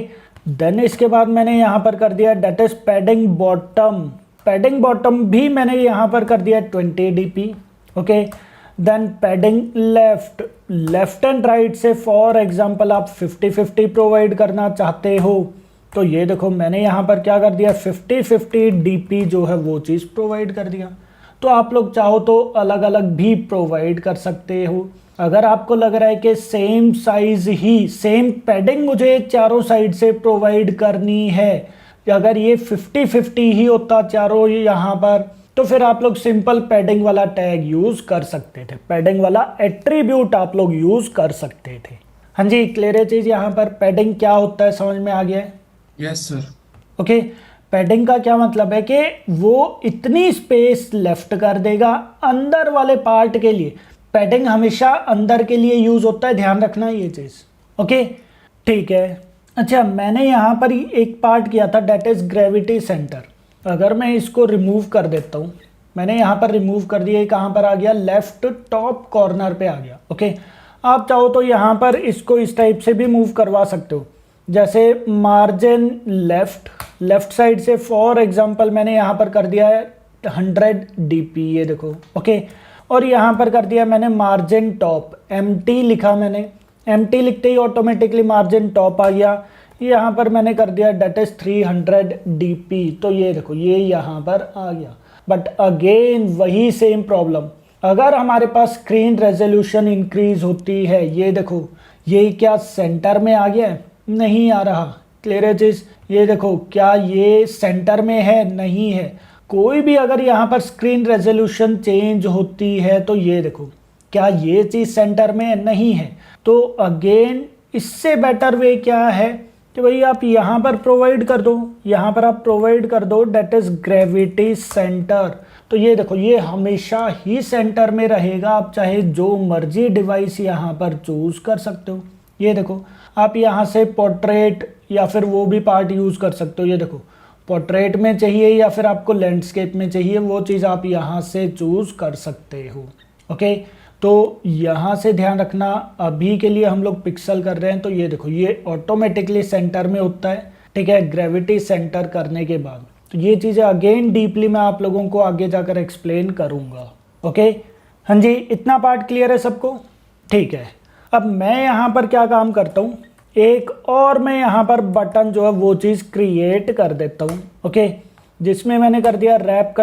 देन इसके बाद मैंने यहाँ पर कर दिया that is padding bottom. Padding bottom भी मैंने यहाँ पर कर दिया 20 DP। Okay, then padding left and right से फॉर एग्जांपल आप 50-50 प्रोवाइड करना चाहते हो तो ये देखो मैंने यहाँ पर क्या कर दिया, 50-50 DP जो है वो चीज़ प्रोवाइड कर दिया। तो आप लोग चाहो तो अलग अलग भी प्रोवाइड कर सकते हो। अगर आपको लग रहा है कि सेम साइज ही सेम पैडिंग मुझे चारों साइड से प्रोवाइड करनी है, अगर ये 50-50 ही होता चारों यहाँ पर, तो फिर आप लोग सिंपल पैडिंग वाला टैग यूज़ कर सकते थे, पैडिंग वाला एट्रीब्यूट आप लोग यूज़ कर सकते थे। हाँ जी, क्लियर है चीज़। यहाँ पर पैडिंग क्या होता है समझ में आ गया है? Yes sir. ओके, पैडिंग का क्या मतलब है कि वो इतनी स्पेस लेफ्ट कर देगा अंदर वाले पार्ट के लिए। पैडिंग हमेशा अंदर के लिए यूज़ होता है, ध्यान रखना ये चीज़। ओके, ठीक है। अच्छा, मैंने यहाँ पर एक पार्ट किया था डेट इज ग्रेविटी सेंटर। अगर मैं इसको रिमूव कर देता हूँ, मैंने यहाँ पर रिमूव कर दिया, कहाँ पर आ गया, लेफ्ट टॉप कॉर्नर पे आ गया। ओके, आप चाहो तो यहाँ पर इसको इस टाइप से भी मूव करवा सकते हो, जैसे मार्जिन लेफ्ट साइड से फॉर एग्जांपल मैंने यहाँ पर कर दिया है 100 DP, ये देखो। ओके, और यहाँ पर कर दिया मैंने मार्जिन टॉप, MT लिखा मैंने, MT लिखते ही ऑटोमेटिकली मार्जिन टॉप आ गया। यहाँ पर मैंने कर दिया डेट इज 300 DP, तो ये देखो ये यहाँ पर आ गया। बट अगेन वही सेम प्रॉब्लम, अगर हमारे पास स्क्रीन रेजोल्यूशन इंक्रीज होती है, ये देखो ये क्या सेंटर में आ गया है, नहीं आ रहा। क्लियर है चीज़? ये देखो क्या ये सेंटर में है, नहीं है। कोई भी अगर यहाँ पर स्क्रीन रेजोल्यूशन चेंज होती है तो ये देखो क्या ये चीज़ सेंटर में नहीं है। तो अगेन इससे बेटर वे क्या है कि भाई आप यहाँ पर प्रोवाइड कर दो, यहाँ पर आप प्रोवाइड कर दो डेट इज ग्रेविटी सेंटर। तो ये देखो ये हमेशा ही सेंटर में रहेगा, आप चाहे जो मर्जी डिवाइस यहाँ पर चूज कर सकते हो। ये देखो आप यहाँ से पोर्ट्रेट या फिर वो भी पार्ट यूज़ कर सकते हो। ये देखो पोर्ट्रेट में चाहिए या फिर आपको लैंडस्केप में चाहिए, वो चीज़ आप यहाँ से चूज़ कर सकते हो। ओके, तो यहाँ से ध्यान रखना, अभी के लिए हम लोग पिक्सल कर रहे हैं तो ये देखो ये ऑटोमेटिकली सेंटर में होता है। ठीक है, ग्रेविटी सेंटर करने के बाद तो ये चीज़ें अगेन डीपली मैं आप लोगों को आगे जाकर एक्सप्लेन करूँगा। ओके, हाँ जी, इतना पार्ट क्लियर है सबको? ठीक है, अब मैं यहाँ पर क्या काम करता हूँ, एक और मैं यहाँ पर बटन जो है वो चीज़ क्रिएट कर देता हूँ। ओके, जिसमें मैंने कर दिया रैप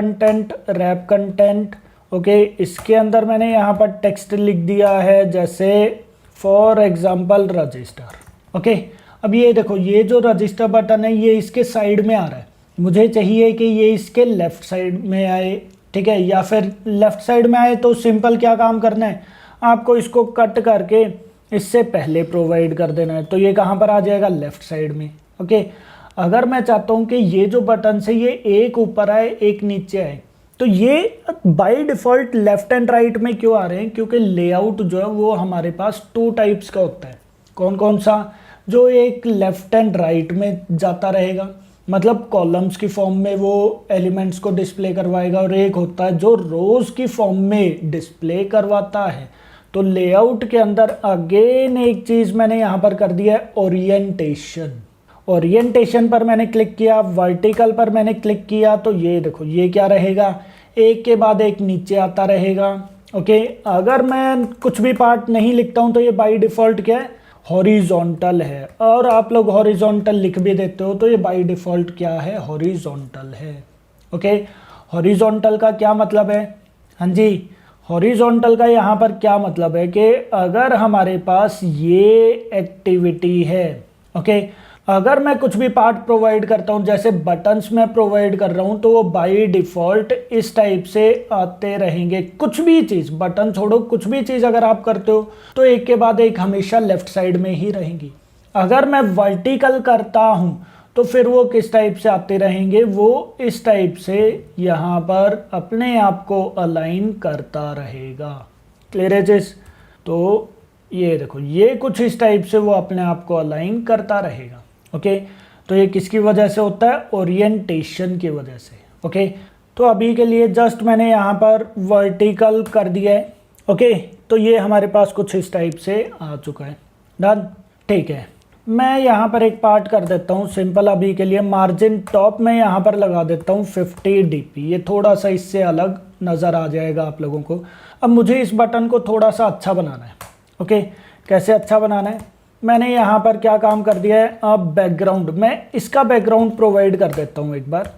कंटेंट। ओके, इसके अंदर मैंने यहाँ पर टेक्स्ट लिख दिया है, जैसे फॉर एग्जांपल रजिस्टर। ओके, अब ये देखो ये जो रजिस्टर बटन है ये इसके साइड में आ रहा है, मुझे चाहिए कि ये इसके लेफ़्ट साइड में आए, ठीक है, या फिर लेफ़्ट साइड में आए तो सिंपल क्या काम करना है, आपको इसको कट करके इससे पहले प्रोवाइड कर देना है। तो ये कहाँ पर आ जाएगा, लेफ़्ट साइड में। ओके, अगर मैं चाहता हूँ कि ये जो बटन है ये एक ऊपर आए एक नीचे आए, तो ये by default left and right में क्यों आ रहे हैं, क्योंकि लेआउट जो है वो हमारे पास 2 टाइप्स का होता है। कौन कौन सा, जो एक लेफ़्ट एंड राइट में जाता रहेगा, मतलब कॉलम्स की फॉर्म में वो एलिमेंट्स को डिस्प्ले करवाएगा, और एक होता है जो रोज़ की फॉर्म में डिस्प्ले करवाता है। तो लेआउट के अंदर अगेन एक चीज़ मैंने यहाँ पर कर दिया है, ओरिएंटेशन। ओरिएंटेशन पर मैंने क्लिक किया, वर्टिकल पर मैंने क्लिक किया, तो ये देखो ये क्या रहेगा, एक के बाद एक नीचे आता रहेगा। ओके, अगर मैं कुछ भी पार्ट नहीं लिखता हूँ तो ये बाय डिफ़ॉल्ट क्या है, हॉरिजॉन्टल है, और आप लोग हॉरिजॉन्टल लिख भी देते हो तो ये बाय डिफ़ॉल्ट क्या है, हॉरिजॉन्टल है। ओके, हॉरिजॉन्टल का क्या मतलब है, हाँ जी, हॉरिजॉन्टल का यहाँ पर क्या मतलब है कि अगर हमारे पास ये एक्टिविटी है, ओके, अगर मैं कुछ भी पार्ट प्रोवाइड करता हूँ, जैसे बटन्स मैं प्रोवाइड कर रहा हूँ, तो वो बाय डिफ़ॉल्ट इस टाइप से आते रहेंगे। कुछ भी चीज़, बटन छोड़ो, कुछ भी चीज़ अगर आप करते हो तो एक के बाद एक हमेशा लेफ़्ट साइड में ही रहेंगी। अगर मैं वर्टिकल करता हूँ तो फिर वो किस टाइप से आते रहेंगे, वो इस टाइप से यहाँ पर अपने आप को अलाइन करता रहेगा। क्लियर है चीज़? तो ये देखो ये कुछ इस टाइप से वो अपने आप को अलाइन करता रहेगा। ओके, तो ये किसकी वजह से होता है, ओरिएंटेशन की वजह से। ओके, तो अभी के लिए जस्ट मैंने यहाँ पर वर्टिकल कर दिया है। ओके, तो ये हमारे पास कुछ इस टाइप से आ चुका है। डन, ठीक है। मैं यहाँ पर एक पार्ट कर देता हूँ सिंपल, अभी के लिए मार्जिन टॉप में यहाँ पर लगा देता हूँ 50 dp, ये थोड़ा सा इससे अलग नज़र आ जाएगा आप लोगों को। अब मुझे इस बटन को थोड़ा सा अच्छा बनाना है। ओके, कैसे अच्छा बनाना है, मैंने यहाँ पर क्या काम कर दिया है, अब बैकग्राउंड, मैं इसका बैकग्राउंड प्रोवाइड कर देता हूँ एक बार।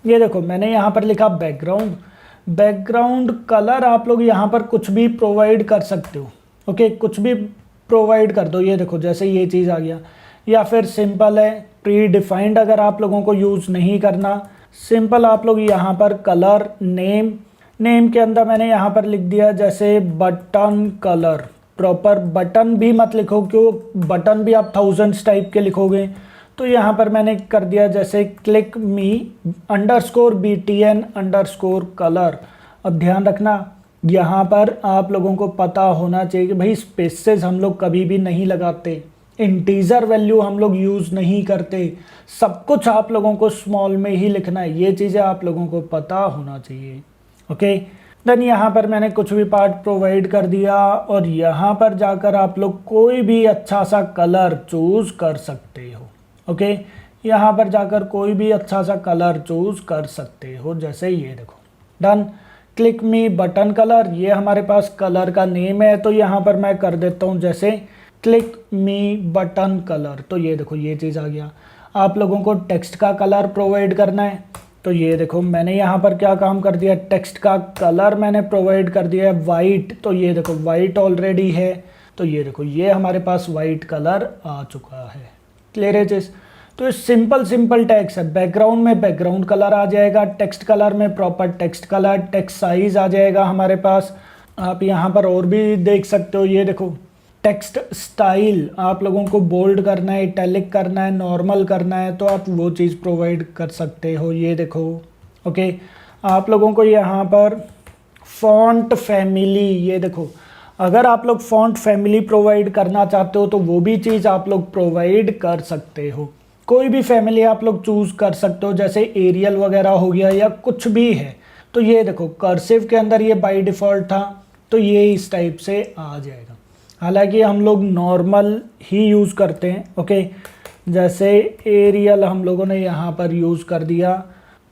ये देखो मैंने यहाँ पर लिखा बैकग्राउंड, बैकग्राउंड कलर आप लोग यहाँ पर कुछ भी प्रोवाइड कर सकते हो। ओके, कुछ भी प्रोवाइड कर दो, ये देखो जैसे ये चीज़ आ गया, या फिर सिंपल है प्री डिफाइंड, अगर आप लोगों को यूज़ नहीं करना, सिंपल आप लोग यहाँ पर कलर नेम, नेम के अंदर मैंने यहाँ पर लिख दिया जैसे बटन कलर, प्रॉपर बटन भी मत लिखो, क्यों बटन भी आप थाउजेंड्स टाइप के लिखोगे। तो यहाँ पर मैंने कर दिया जैसे क्लिक मी _BTN_कलर। अब ध्यान रखना यहाँ पर आप लोगों को पता होना चाहिए कि भाई स्पेसेस हम लोग कभी भी नहीं लगाते, इंटीजर वैल्यू हम लोग यूज़ नहीं करते, सब कुछ आप लोगों को स्मॉल में ही लिखना है, ये चीज़ें आप लोगों को पता होना चाहिए। ओके, देन यहाँ पर मैंने कुछ भी पार्ट प्रोवाइड कर दिया, और यहाँ पर जाकर आप लोग कोई भी अच्छा सा कलर चूज़ कर सकते हो। ओके, यहाँ पर जाकर कोई भी अच्छा सा कलर चूज़ कर सकते हो, जैसे ये देखो। डन, क्लिक मी बटन कलर, ये हमारे पास कलर का नेम है, तो यहाँ पर मैं कर देता हूँ जैसे क्लिक मी बटन कलर, तो ये देखो ये चीज़ आ गया। आप लोगों को टेक्स्ट का कलर प्रोवाइड करना है, तो ये देखो मैंने यहाँ पर क्या काम कर दिया, टेक्स्ट का कलर मैंने प्रोवाइड कर दिया है वाइट, तो ये देखो वाइट ऑलरेडी है, तो ये देखो ये हमारे पास वाइट कलर आ चुका है। क्लियर है चीज़? तो ये सिंपल टैग्स है, बैकग्राउंड में बैकग्राउंड कलर आ जाएगा, टेक्स्ट कलर में proper text colour, text size आ जाएगा हमारे पास। आप यहाँ पर और भी देख सकते हो, ये देखो टेक्स्ट स्टाइल, आप लोगों को बोल्ड करना है, इटैलिक करना है, नॉर्मल करना है, तो आप वो चीज़ प्रोवाइड कर सकते हो। ये देखो ओके, आप लोगों को यहाँ पर फॉन्ट फैमिली, ये देखो अगर आप लोग फॉन्ट फैमिली प्रोवाइड करना चाहते हो तो वो भी चीज़ आप लोग प्रोवाइड कर सकते हो। कोई भी फैमिली आप लोग चूज़ कर सकते हो, जैसे एरियल वगैरह हो गया या कुछ भी है। तो ये देखो कर्सिव के अंदर ये बाय डिफ़ॉल्ट था, तो ये इस टाइप से आ जाएगा। हालांकि हम लोग नॉर्मल ही यूज़ करते हैं। ओके, जैसे एरियल हम लोगों ने यहाँ पर यूज़ कर दिया,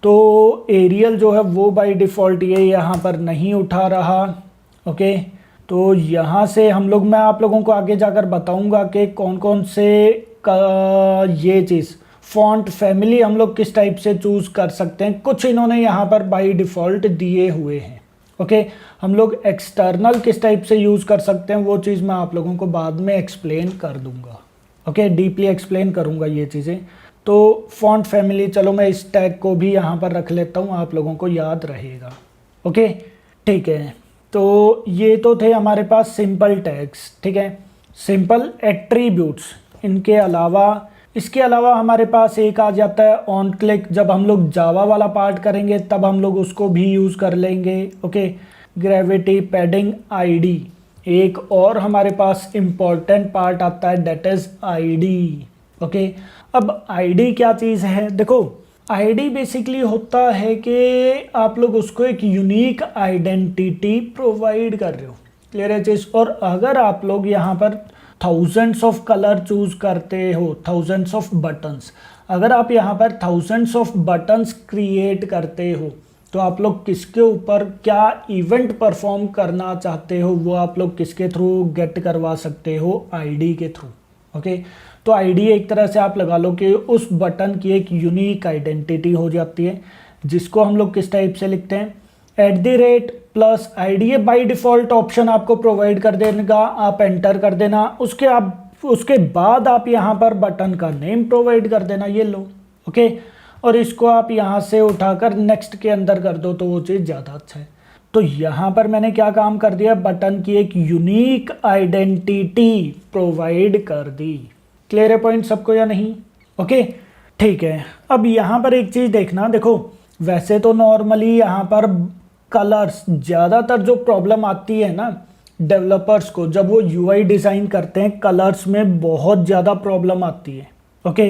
तो एरियल जो है वो बाय डिफ़ॉल्ट ये यहाँ पर नहीं उठा रहा। ओके, तो यहाँ से हम लोग, मैं आप लोगों को आगे जाकर बताऊँगा कि कौन कौन से ये चीज़ फॉन्ट फैमिली हम लोग किस टाइप से चूज़ कर सकते हैं। कुछ इन्होंने यहाँ पर बाय डिफ़ॉल्ट दिए हुए हैं। ओके, हम लोग एक्सटर्नल किस टाइप से यूज़ कर सकते हैं वो चीज़ मैं आप लोगों को बाद में एक्सप्लेन कर दूंगा। ओके, डीपली एक्सप्लेन करूंगा ये चीज़ें। तो फॉन्ट फैमिली, चलो मैं इस टैग को भी यहाँ पर रख लेता हूँ, आप लोगों को याद रहेगा। ओके, ठीक है। तो ये तो थे हमारे पास सिंपल टैग्स, ठीक है, सिंपल एट्रीब्यूट्स। इसके अलावा हमारे पास एक आ जाता है ऑन क्लिक। जब हम लोग जावा वाला पार्ट करेंगे तब हम लोग उसको भी यूज़ कर लेंगे। ओके, ग्रेविटी पैडिंग आईडी, एक और हमारे पास इम्पॉर्टेंट पार्ट आता है, दैट इज आईडी। ओके, अब आईडी क्या चीज़ है? देखो, आईडी बेसिकली होता है कि आप लोग उसको एक यूनिक आइडेंटिटी प्रोवाइड कर रहे हो, क्लियर है चीज़। और अगर आप लोग यहाँ पर थाउजेंड्स ऑफ कलर चूज करते हो, थाउजेंड्स ऑफ बटन्स, अगर आप यहाँ पर थाउजेंड्स ऑफ बटन्स क्रिएट करते हो तो आप लोग किसके ऊपर क्या इवेंट परफॉर्म करना चाहते हो वो आप लोग किसके थ्रू गेट करवा सकते हो? आईडी के थ्रू। ओके, तो आईडी एक तरह से आप लगा लो कि उस बटन की एक यूनिक आइडेंटिटी हो जाती है, जिसको हम लोग किस टाइप से लिखते हैं? @ +ID। बाय डिफ़ॉल्ट ऑप्शन आपको प्रोवाइड कर देगा, आप एंटर कर देना, उसके बाद आप यहाँ पर बटन का नेम प्रोवाइड कर देना, ये लो। ओके, और इसको आप यहाँ से उठाकर नेक्स्ट के अंदर कर दो तो वो चीज़ ज़्यादा अच्छा है। तो यहाँ पर मैंने क्या काम कर दिया? बटन की एक यूनिक आइडेंटिटी प्रोवाइड कर दी। क्लियर है पॉइंट सबको या नहीं? ओके, ठीक है। अब यहाँ पर एक चीज़ देखना, देखो वैसे तो नॉर्मली यहाँ पर कलर्स, ज़्यादातर जो प्रॉब्लम आती है ना डेवलपर्स को जब वो यूआई डिज़ाइन करते हैं, कलर्स में बहुत ज़्यादा प्रॉब्लम आती है। ओके,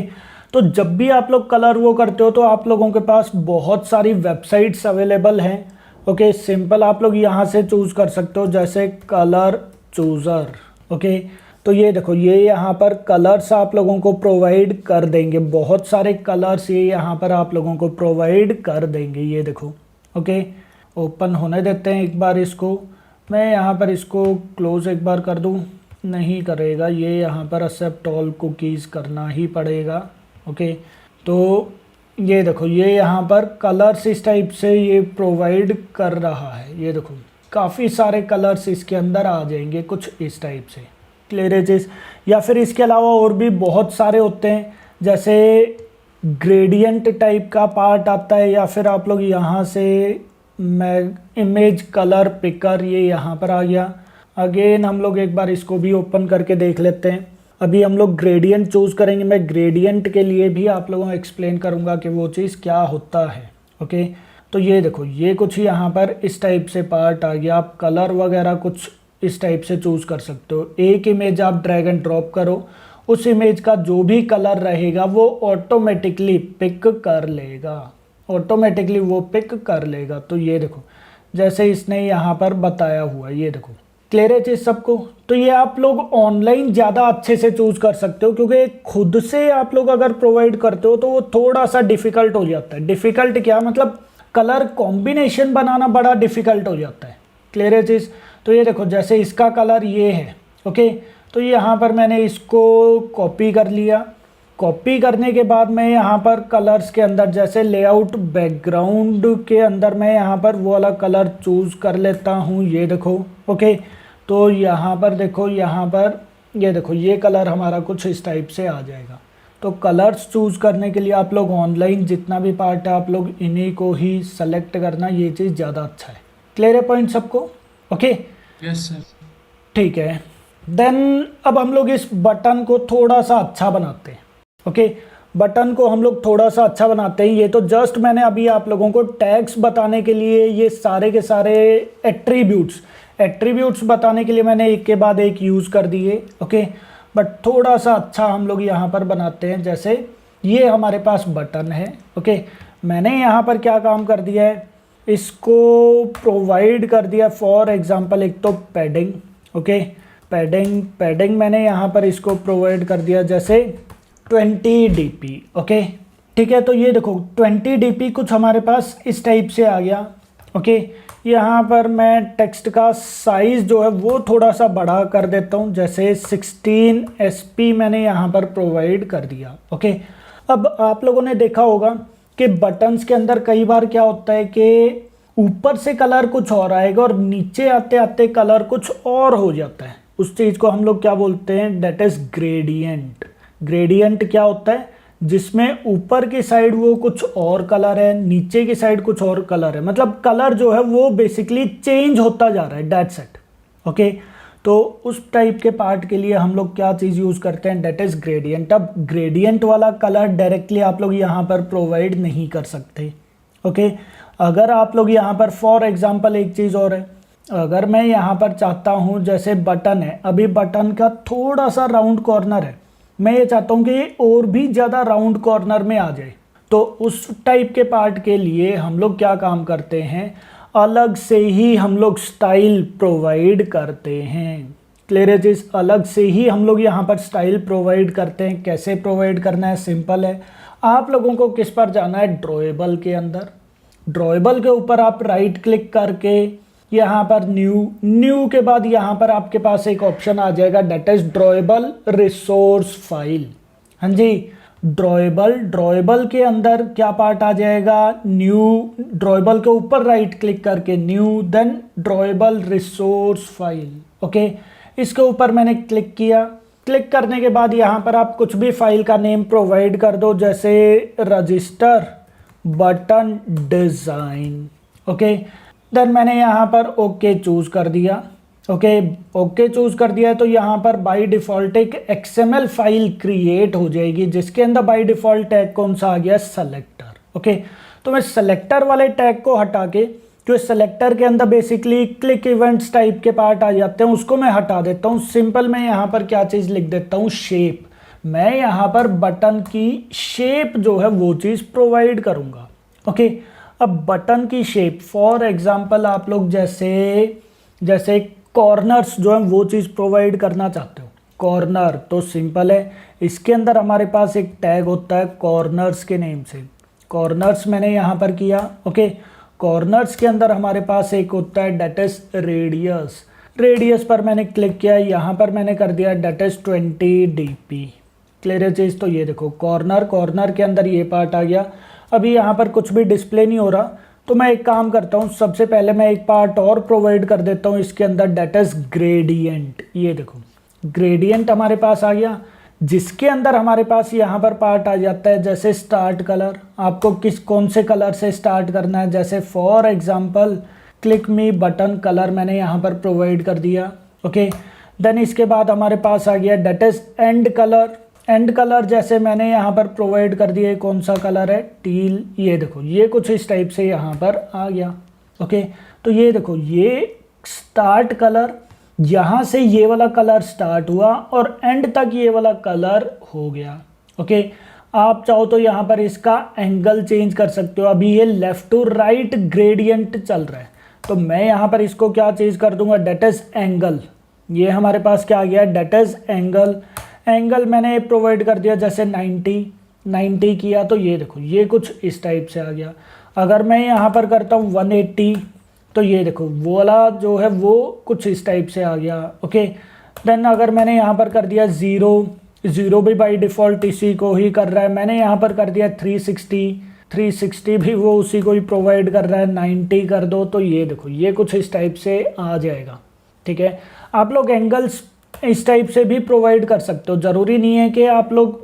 तो जब भी आप लोग कलर वो करते हो तो आप लोगों के पास बहुत सारी वेबसाइट्स अवेलेबल हैं। ओके, सिंपल आप लोग यहाँ से चूज़ कर सकते हो, जैसे कलर चूज़र। ओके, तो ये देखो, ये यहाँ पर कलर्स आप लोगों को प्रोवाइड कर देंगे, बहुत सारे कलर्स ये यहाँ पर आप लोगों को प्रोवाइड कर देंगे। ये देखो, ओके, ओपन होने देते हैं एक बार इसको। मैं यहाँ पर इसको क्लोज एक बार कर दूँ, नहीं करेगा ये, यहाँ पर एक्सेप्ट ऑल कुकीज़ करना ही पड़ेगा। ओके, तो ये देखो, ये यहाँ पर कलर्स इस टाइप से ये प्रोवाइड कर रहा है। ये देखो, काफ़ी सारे कलर्स इसके अंदर आ जाएंगे कुछ इस टाइप से, क्लियर है चीज़। या फिर इसके अलावा और भी बहुत सारे होते हैं, जैसे ग्रेडियंट टाइप का पार्ट आता है, या फिर आप लोग यहाँ से मैं इमेज कलर पिकर, ये यहाँ पर आ गया। अगेन हम लोग एक बार इसको भी ओपन करके देख लेते हैं। अभी हम लोग ग्रेडियंट चूज़ करेंगे, मैं ग्रेडियंट के लिए भी आप लोगों को एक्सप्लेन करूँगा कि वो चीज़ क्या होता है। ओके, तो ये देखो, ये कुछ यहाँ पर इस टाइप से पार्ट आ गया। आप कलर वगैरह कुछ इस टाइप से चूज़ कर सकते हो। एक इमेज आप ड्रैग एंड ड्रॉप करो, उस इमेज का जो भी कलर रहेगा वो ऑटोमेटिकली पिक कर लेगा, ऑटोमेटिकली वो पिक कर लेगा। तो ये देखो, जैसे इसने यहाँ पर बताया हुआ, ये देखो, क्लियर है चीज़ सबको। तो ये आप लोग ऑनलाइन ज़्यादा अच्छे से चूज़ कर सकते हो, क्योंकि खुद से आप लोग अगर प्रोवाइड करते हो तो वो थोड़ा सा डिफ़िकल्ट हो जाता है। डिफ़िकल्ट क्या मतलब, कलर कॉम्बिनेशन बनाना बड़ा डिफ़िकल्ट हो जाता है, क्लियर है चीज़। तो ये देखो, जैसे इसका कलर ये है। ओके, तो यहाँ पर मैंने इसको कॉपी कर लिया। कॉपी करने के बाद मैं यहाँ पर कलर्स के अंदर, जैसे लेआउट बैकग्राउंड के अंदर मैं यहाँ पर वो वाला कलर चूज़ कर लेता हूँ। ये देखो, ओके, तो यहाँ पर देखो, यहाँ पर ये देखो, ये कलर हमारा कुछ इस टाइप से आ जाएगा। तो कलर्स चूज़ करने के लिए आप लोग ऑनलाइन जितना भी पार्ट है आप लोग इन्हीं को ही सेलेक्ट करना, ये चीज़ ज़्यादा अच्छा है। क्लियर है पॉइंट सबको? Okay, yes sir. ठीक है। देन अब हम लोग इस बटन को थोड़ा सा अच्छा बनाते हैं। ओके, बटन को हम लोग थोड़ा सा अच्छा बनाते हैं। ये तो जस्ट मैंने अभी आप लोगों को टैग्स बताने के लिए, ये सारे के सारे एट्रीब्यूट्स बताने के लिए मैंने एक के बाद एक यूज़ कर दिए। ओके, बट थोड़ा सा अच्छा हम लोग यहाँ पर बनाते हैं। जैसे ये हमारे पास बटन है। ओके, मैंने यहाँ पर क्या काम कर दिया है, इसको प्रोवाइड कर दिया फॉर एग्जांपल एक तो पैडिंग। ओके, पैडिंग मैंने यहाँ पर इसको प्रोवाइड कर दिया, जैसे 20 dp। ओके, ठीक है। तो ये देखो 20 dp कुछ हमारे पास इस टाइप से आ गया। ओके, यहाँ पर मैं टेक्स्ट का साइज़ जो है वो थोड़ा सा बड़ा कर देता हूँ, जैसे 16 sp मैंने यहाँ पर प्रोवाइड कर दिया। ओके, अब आप लोगों ने देखा होगा कि बटन्स के अंदर कई बार क्या होता है कि ऊपर से कलर कुछ और आएगा और नीचे आते आते कलर कुछ और हो जाता है। उस चीज़ को हम लोग क्या बोलते हैं, डेट इज़ ग्रेडियंट। ग्रेडियंट क्या होता है, जिसमें ऊपर की साइड वो कुछ और कलर है, नीचे की साइड कुछ और कलर है, मतलब कलर जो है वो बेसिकली चेंज होता जा रहा है, दैट्स इट। ओके, तो उस टाइप के पार्ट के लिए हम लोग क्या चीज़ यूज़ करते हैं, दैट इज़ ग्रेडियंट। अब ग्रेडियंट वाला कलर डायरेक्टली आप लोग यहाँ पर प्रोवाइड नहीं कर सकते। ओके, अगर आप लोग यहाँ पर फॉर एग्जांपल एक चीज़ और है, अगर मैं यहाँ पर चाहता हूँ जैसे बटन है, अभी बटन का थोड़ा सा राउंड कॉर्नर है, मैं ये चाहता हूँ कि ये और भी ज़्यादा राउंड कॉर्नर में आ जाए, तो उस टाइप के पार्ट के लिए हम लोग क्या काम करते हैं, अलग से ही हम लोग स्टाइल प्रोवाइड करते हैं। क्लियर है चीज़, अलग से ही हम लोग यहाँ पर स्टाइल प्रोवाइड करते हैं। कैसे प्रोवाइड करना है, सिंपल है, आप लोगों को किस पर जाना है, ड्रॉएबल के अंदर। ड्रॉएबल के ऊपर आप राइट क्लिक करके यहाँ पर न्यू के बाद यहाँ पर आपके पास एक ऑप्शन आ जाएगा, that is drawable resource file. हाँ जी, ड्रॉएबल के अंदर क्या पार्ट आ जाएगा, न्यू। ड्रॉएबल के ऊपर राइट क्लिक करके new, then drawable resource file. Okay, इसके ऊपर मैंने क्लिक किया। क्लिक करने के बाद यहाँ पर आप कुछ भी फाइल का नेम प्रोवाइड कर दो, जैसे register button design. Okay, then मैंने यहाँ पर ओके चूज़ कर दिया। ओके चूज़ कर दिया है, तो यहाँ पर बाय डिफ़ॉल्ट एक XML फाइल क्रिएट हो जाएगी, जिसके अंदर बाय डिफ़ॉल्ट टैग कौन सा आ गया, सेलेक्टर। ओके, तो मैं सेलेक्टर वाले टैग को हटा के, जो सेलेक्टर के अंदर बेसिकली क्लिक इवेंट्स टाइप के पार्ट आ जाते हैं, उसको मैं हटा देता हूँ। सिंपल मैं यहाँ पर क्या चीज़ लिख देता हूँ, शेप। मैं यहाँ पर बटन की शेप जो है वो चीज़ प्रोवाइड करूँगा। ओके, अब बटन की शेप, फॉर एग्जांपल आप लोग जैसे कॉर्नर्स जो है वो चीज़ प्रोवाइड करना चाहते हो, कॉर्नर, तो सिंपल है, इसके अंदर हमारे पास एक टैग होता है कॉर्नर्स के नेम से। कॉर्नर्स मैंने यहाँ पर किया। ओके, कॉर्नर्स के अंदर हमारे पास एक होता है दैट इज रेडियस। रेडियस पर मैंने क्लिक किया, यहाँ पर मैंने कर दिया दैट इज 20 dp। क्लियर है चीज़, तो ये देखो कॉर्नर के अंदर ये पार्ट आ गया। अभी यहाँ पर कुछ भी डिस्प्ले नहीं हो रहा, तो मैं एक काम करता हूँ, सबसे पहले मैं एक पार्ट और प्रोवाइड कर देता हूँ इसके अंदर, दैट इज ग्रेडियंट। ये देखो ग्रेडियंट हमारे पास आ गया, जिसके अंदर हमारे पास यहाँ पर पार्ट आ जाता है जैसे स्टार्ट कलर। आपको कौन से कलर से स्टार्ट करना है, जैसे for example click me button colour मैंने यहाँ पर प्रोवाइड कर दिया। ओके, देन इसके बाद हमारे पास आ गया that is and colour. And colour जैसे मैंने यहाँ पर प्रोवाइड कर दिया, कौन सा कलर है, टील। ये देखो ये कुछ इस टाइप से यहाँ पर आ गया। ओके, तो ये देखो ये स्टार्ट कलर, यहाँ से ये वाला कलर स्टार्ट हुआ और एंड तक ये वाला कलर हो गया। ओके, आप चाहो तो यहाँ पर इसका एंगल चेंज कर सकते हो। अभी ये लेफ्ट टू राइट ग्रेडियंट चल रहा है, तो मैं यहाँ पर इसको क्या चेंज कर दूंगा, डेट इज एंगल। ये हमारे पास क्या आ गया, डेट इज एंगल। एंगल मैंने प्रोवाइड कर दिया जैसे 90 किया, तो ये देखो ये कुछ इस टाइप से आ गया। अगर मैं यहाँ पर करता हूँ 180, तो ये देखो वो वाला जो है वो कुछ इस टाइप से आ गया। ओके, देन अगर मैंने यहाँ पर कर दिया 0 भी बाय डिफ़ॉल्ट इसी को ही कर रहा है। मैंने यहाँ पर कर दिया 360 भी वो उसी को ही प्रोवाइड कर रहा है। 90 कर दो, तो ये देखो ये कुछ इस टाइप से आ जाएगा। ठीक है, आप लोग एंगल्स इस टाइप से भी प्रोवाइड कर सकते हो, ज़रूरी नहीं है कि आप लोग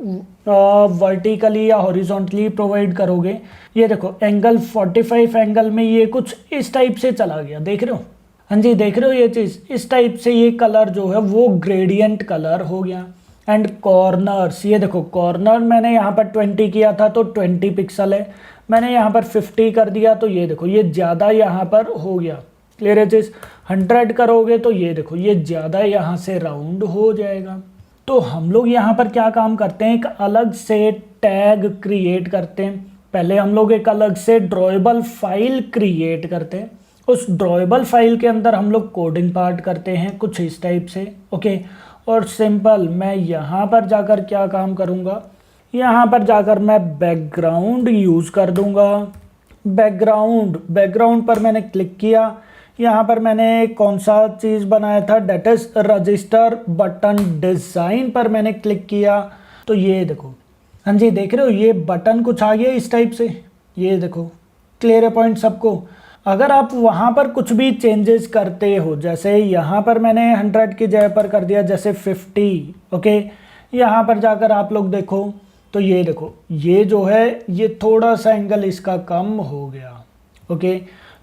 वर्टिकली या हॉरिजॉन्टली प्रोवाइड करोगे। ये देखो एंगल 45 एंगल में ये कुछ इस टाइप से चला गया, देख रहे हो। हाँ जी, देख रहे हो ये चीज़, इस टाइप से ये कलर जो है वो ग्रेडियंट कलर हो गया। एंड कॉर्नर्स, ये देखो कॉर्नर मैंने यहाँ पर 20 किया था तो 20 पिक्सल है, मैंने यहाँ पर 50 कर दिया, तो ये देखो ये ज़्यादा यहाँ पर हो गया। क्लियर है चीज़, 100 करोगे तो ये देखो ये ज़्यादा यहाँ से राउंड हो जाएगा। तो हम लोग यहाँ पर क्या काम करते हैं, एक अलग से टैग क्रिएट करते हैं। पहले हम लोग एक अलग से ड्रॉएबल फाइल क्रिएट करते हैं, उस ड्रॉएबल फाइल के अंदर हम लोग कोडिंग पार्ट करते हैं कुछ इस टाइप से। ओके, और सिंपल मैं यहाँ पर जाकर क्या काम करूँगा, यहाँ पर जाकर मैं बैकग्राउंड यूज़ कर दूँगा। बैकग्राउंड पर मैंने क्लिक किया, यहाँ पर मैंने कौन सा चीज़ बनाया था, that is register button design पर मैंने क्लिक किया, तो ये देखो। हाँ जी, देख रहे हो ये बटन कुछ आ गया इस टाइप से, ये देखो क्लियर है पॉइंट सबको। अगर आप वहाँ पर कुछ भी चेंजेस करते हो, जैसे यहाँ पर मैंने 100 की जगह पर कर दिया जैसे 50। ओके, यहाँ पर जाकर आप लोग देखो तो ये देखो, ये जो है ये थोड़ा सा एंगल इसका कम हो गया। ओके,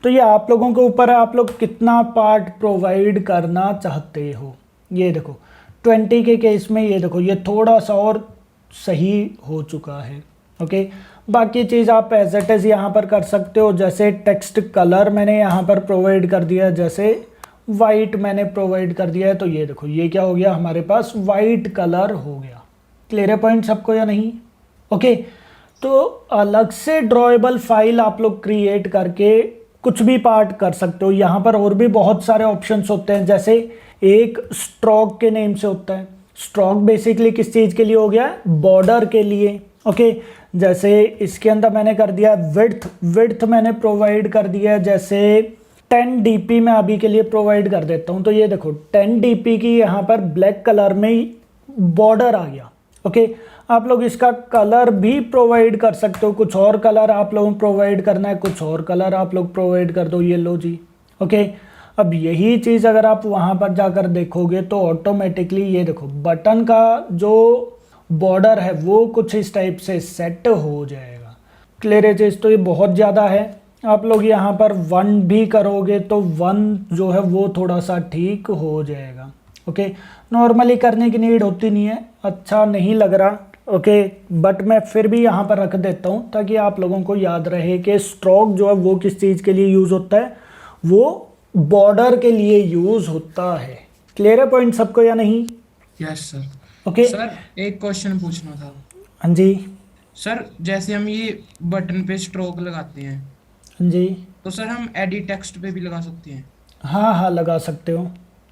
तो ये आप लोगों के ऊपर है, आप लोग कितना पार्ट प्रोवाइड करना चाहते हो। ये देखो 20 के केस में ये देखो ये थोड़ा सा और सही हो चुका है। ओके, बाकी चीज़ आप एज इट इज़ यहाँ पर कर सकते हो। जैसे टेक्स्ट कलर मैंने यहाँ पर प्रोवाइड कर दिया, जैसे वाइट मैंने प्रोवाइड कर दिया है, तो ये देखो ये क्या हो गया, हमारे पास वाइट कलर हो गया। क्लियर है पॉइंट सबको या नहीं? ओके, तो अलग से ड्रॉएबल फाइल आप लोग क्रिएट करके कुछ भी पार्ट कर सकते हो। यहाँ पर और भी बहुत सारे ऑप्शंस होते हैं, जैसे एक स्ट्रोक के नेम से होता है। स्ट्रोक बेसिकली किस चीज़ के लिए हो गया, बॉर्डर के लिए। ओके, जैसे इसके अंदर मैंने कर दिया विड्थ मैंने प्रोवाइड कर दिया, जैसे 10 dp मैं अभी के लिए प्रोवाइड कर देता हूँ। तो ये देखो 10 dp की यहाँ पर ब्लैक कलर में बॉर्डर आ गया। ओके, आप लोग इसका कलर भी प्रोवाइड कर सकते हो, कुछ और कलर आप लोगों को प्रोवाइड करना है, कुछ और कलर आप लोग प्रोवाइड कर दो, ये लो जी। ओके, अब यही चीज़ अगर आप वहाँ पर जाकर देखोगे तो ऑटोमेटिकली ये देखो बटन का जो बॉर्डर है वो कुछ इस टाइप से सेट हो जाएगा। क्लियर है चीज़? तो ये बहुत ज़्यादा है। आप लोग यहाँ पर 1 भी करोगे तो 1 जो है वो थोड़ा सा ठीक हो जाएगा। ओके, नॉर्मली करने की नीड होती नहीं है, अच्छा नहीं लग रहा। ओके, बट मैं फिर भी यहाँ पर रख देता हूँ ताकि आप लोगों को याद रहे कि स्ट्रोक जो है वो किस चीज़ के लिए यूज़ होता है, वो बॉर्डर के लिए यूज़ होता है। क्लियर है पॉइंट सबको या नहीं? Yes sir. ओके, सर एक क्वेश्चन पूछना था। हाँ जी, सर जैसे हम ये बटन पे स्ट्रोक लगाते हैं हाँ जी, तो सर हम एडिट टेक्स्ट पे भी लगा सकते हैं, हाँ हाँ लगा सकते हो।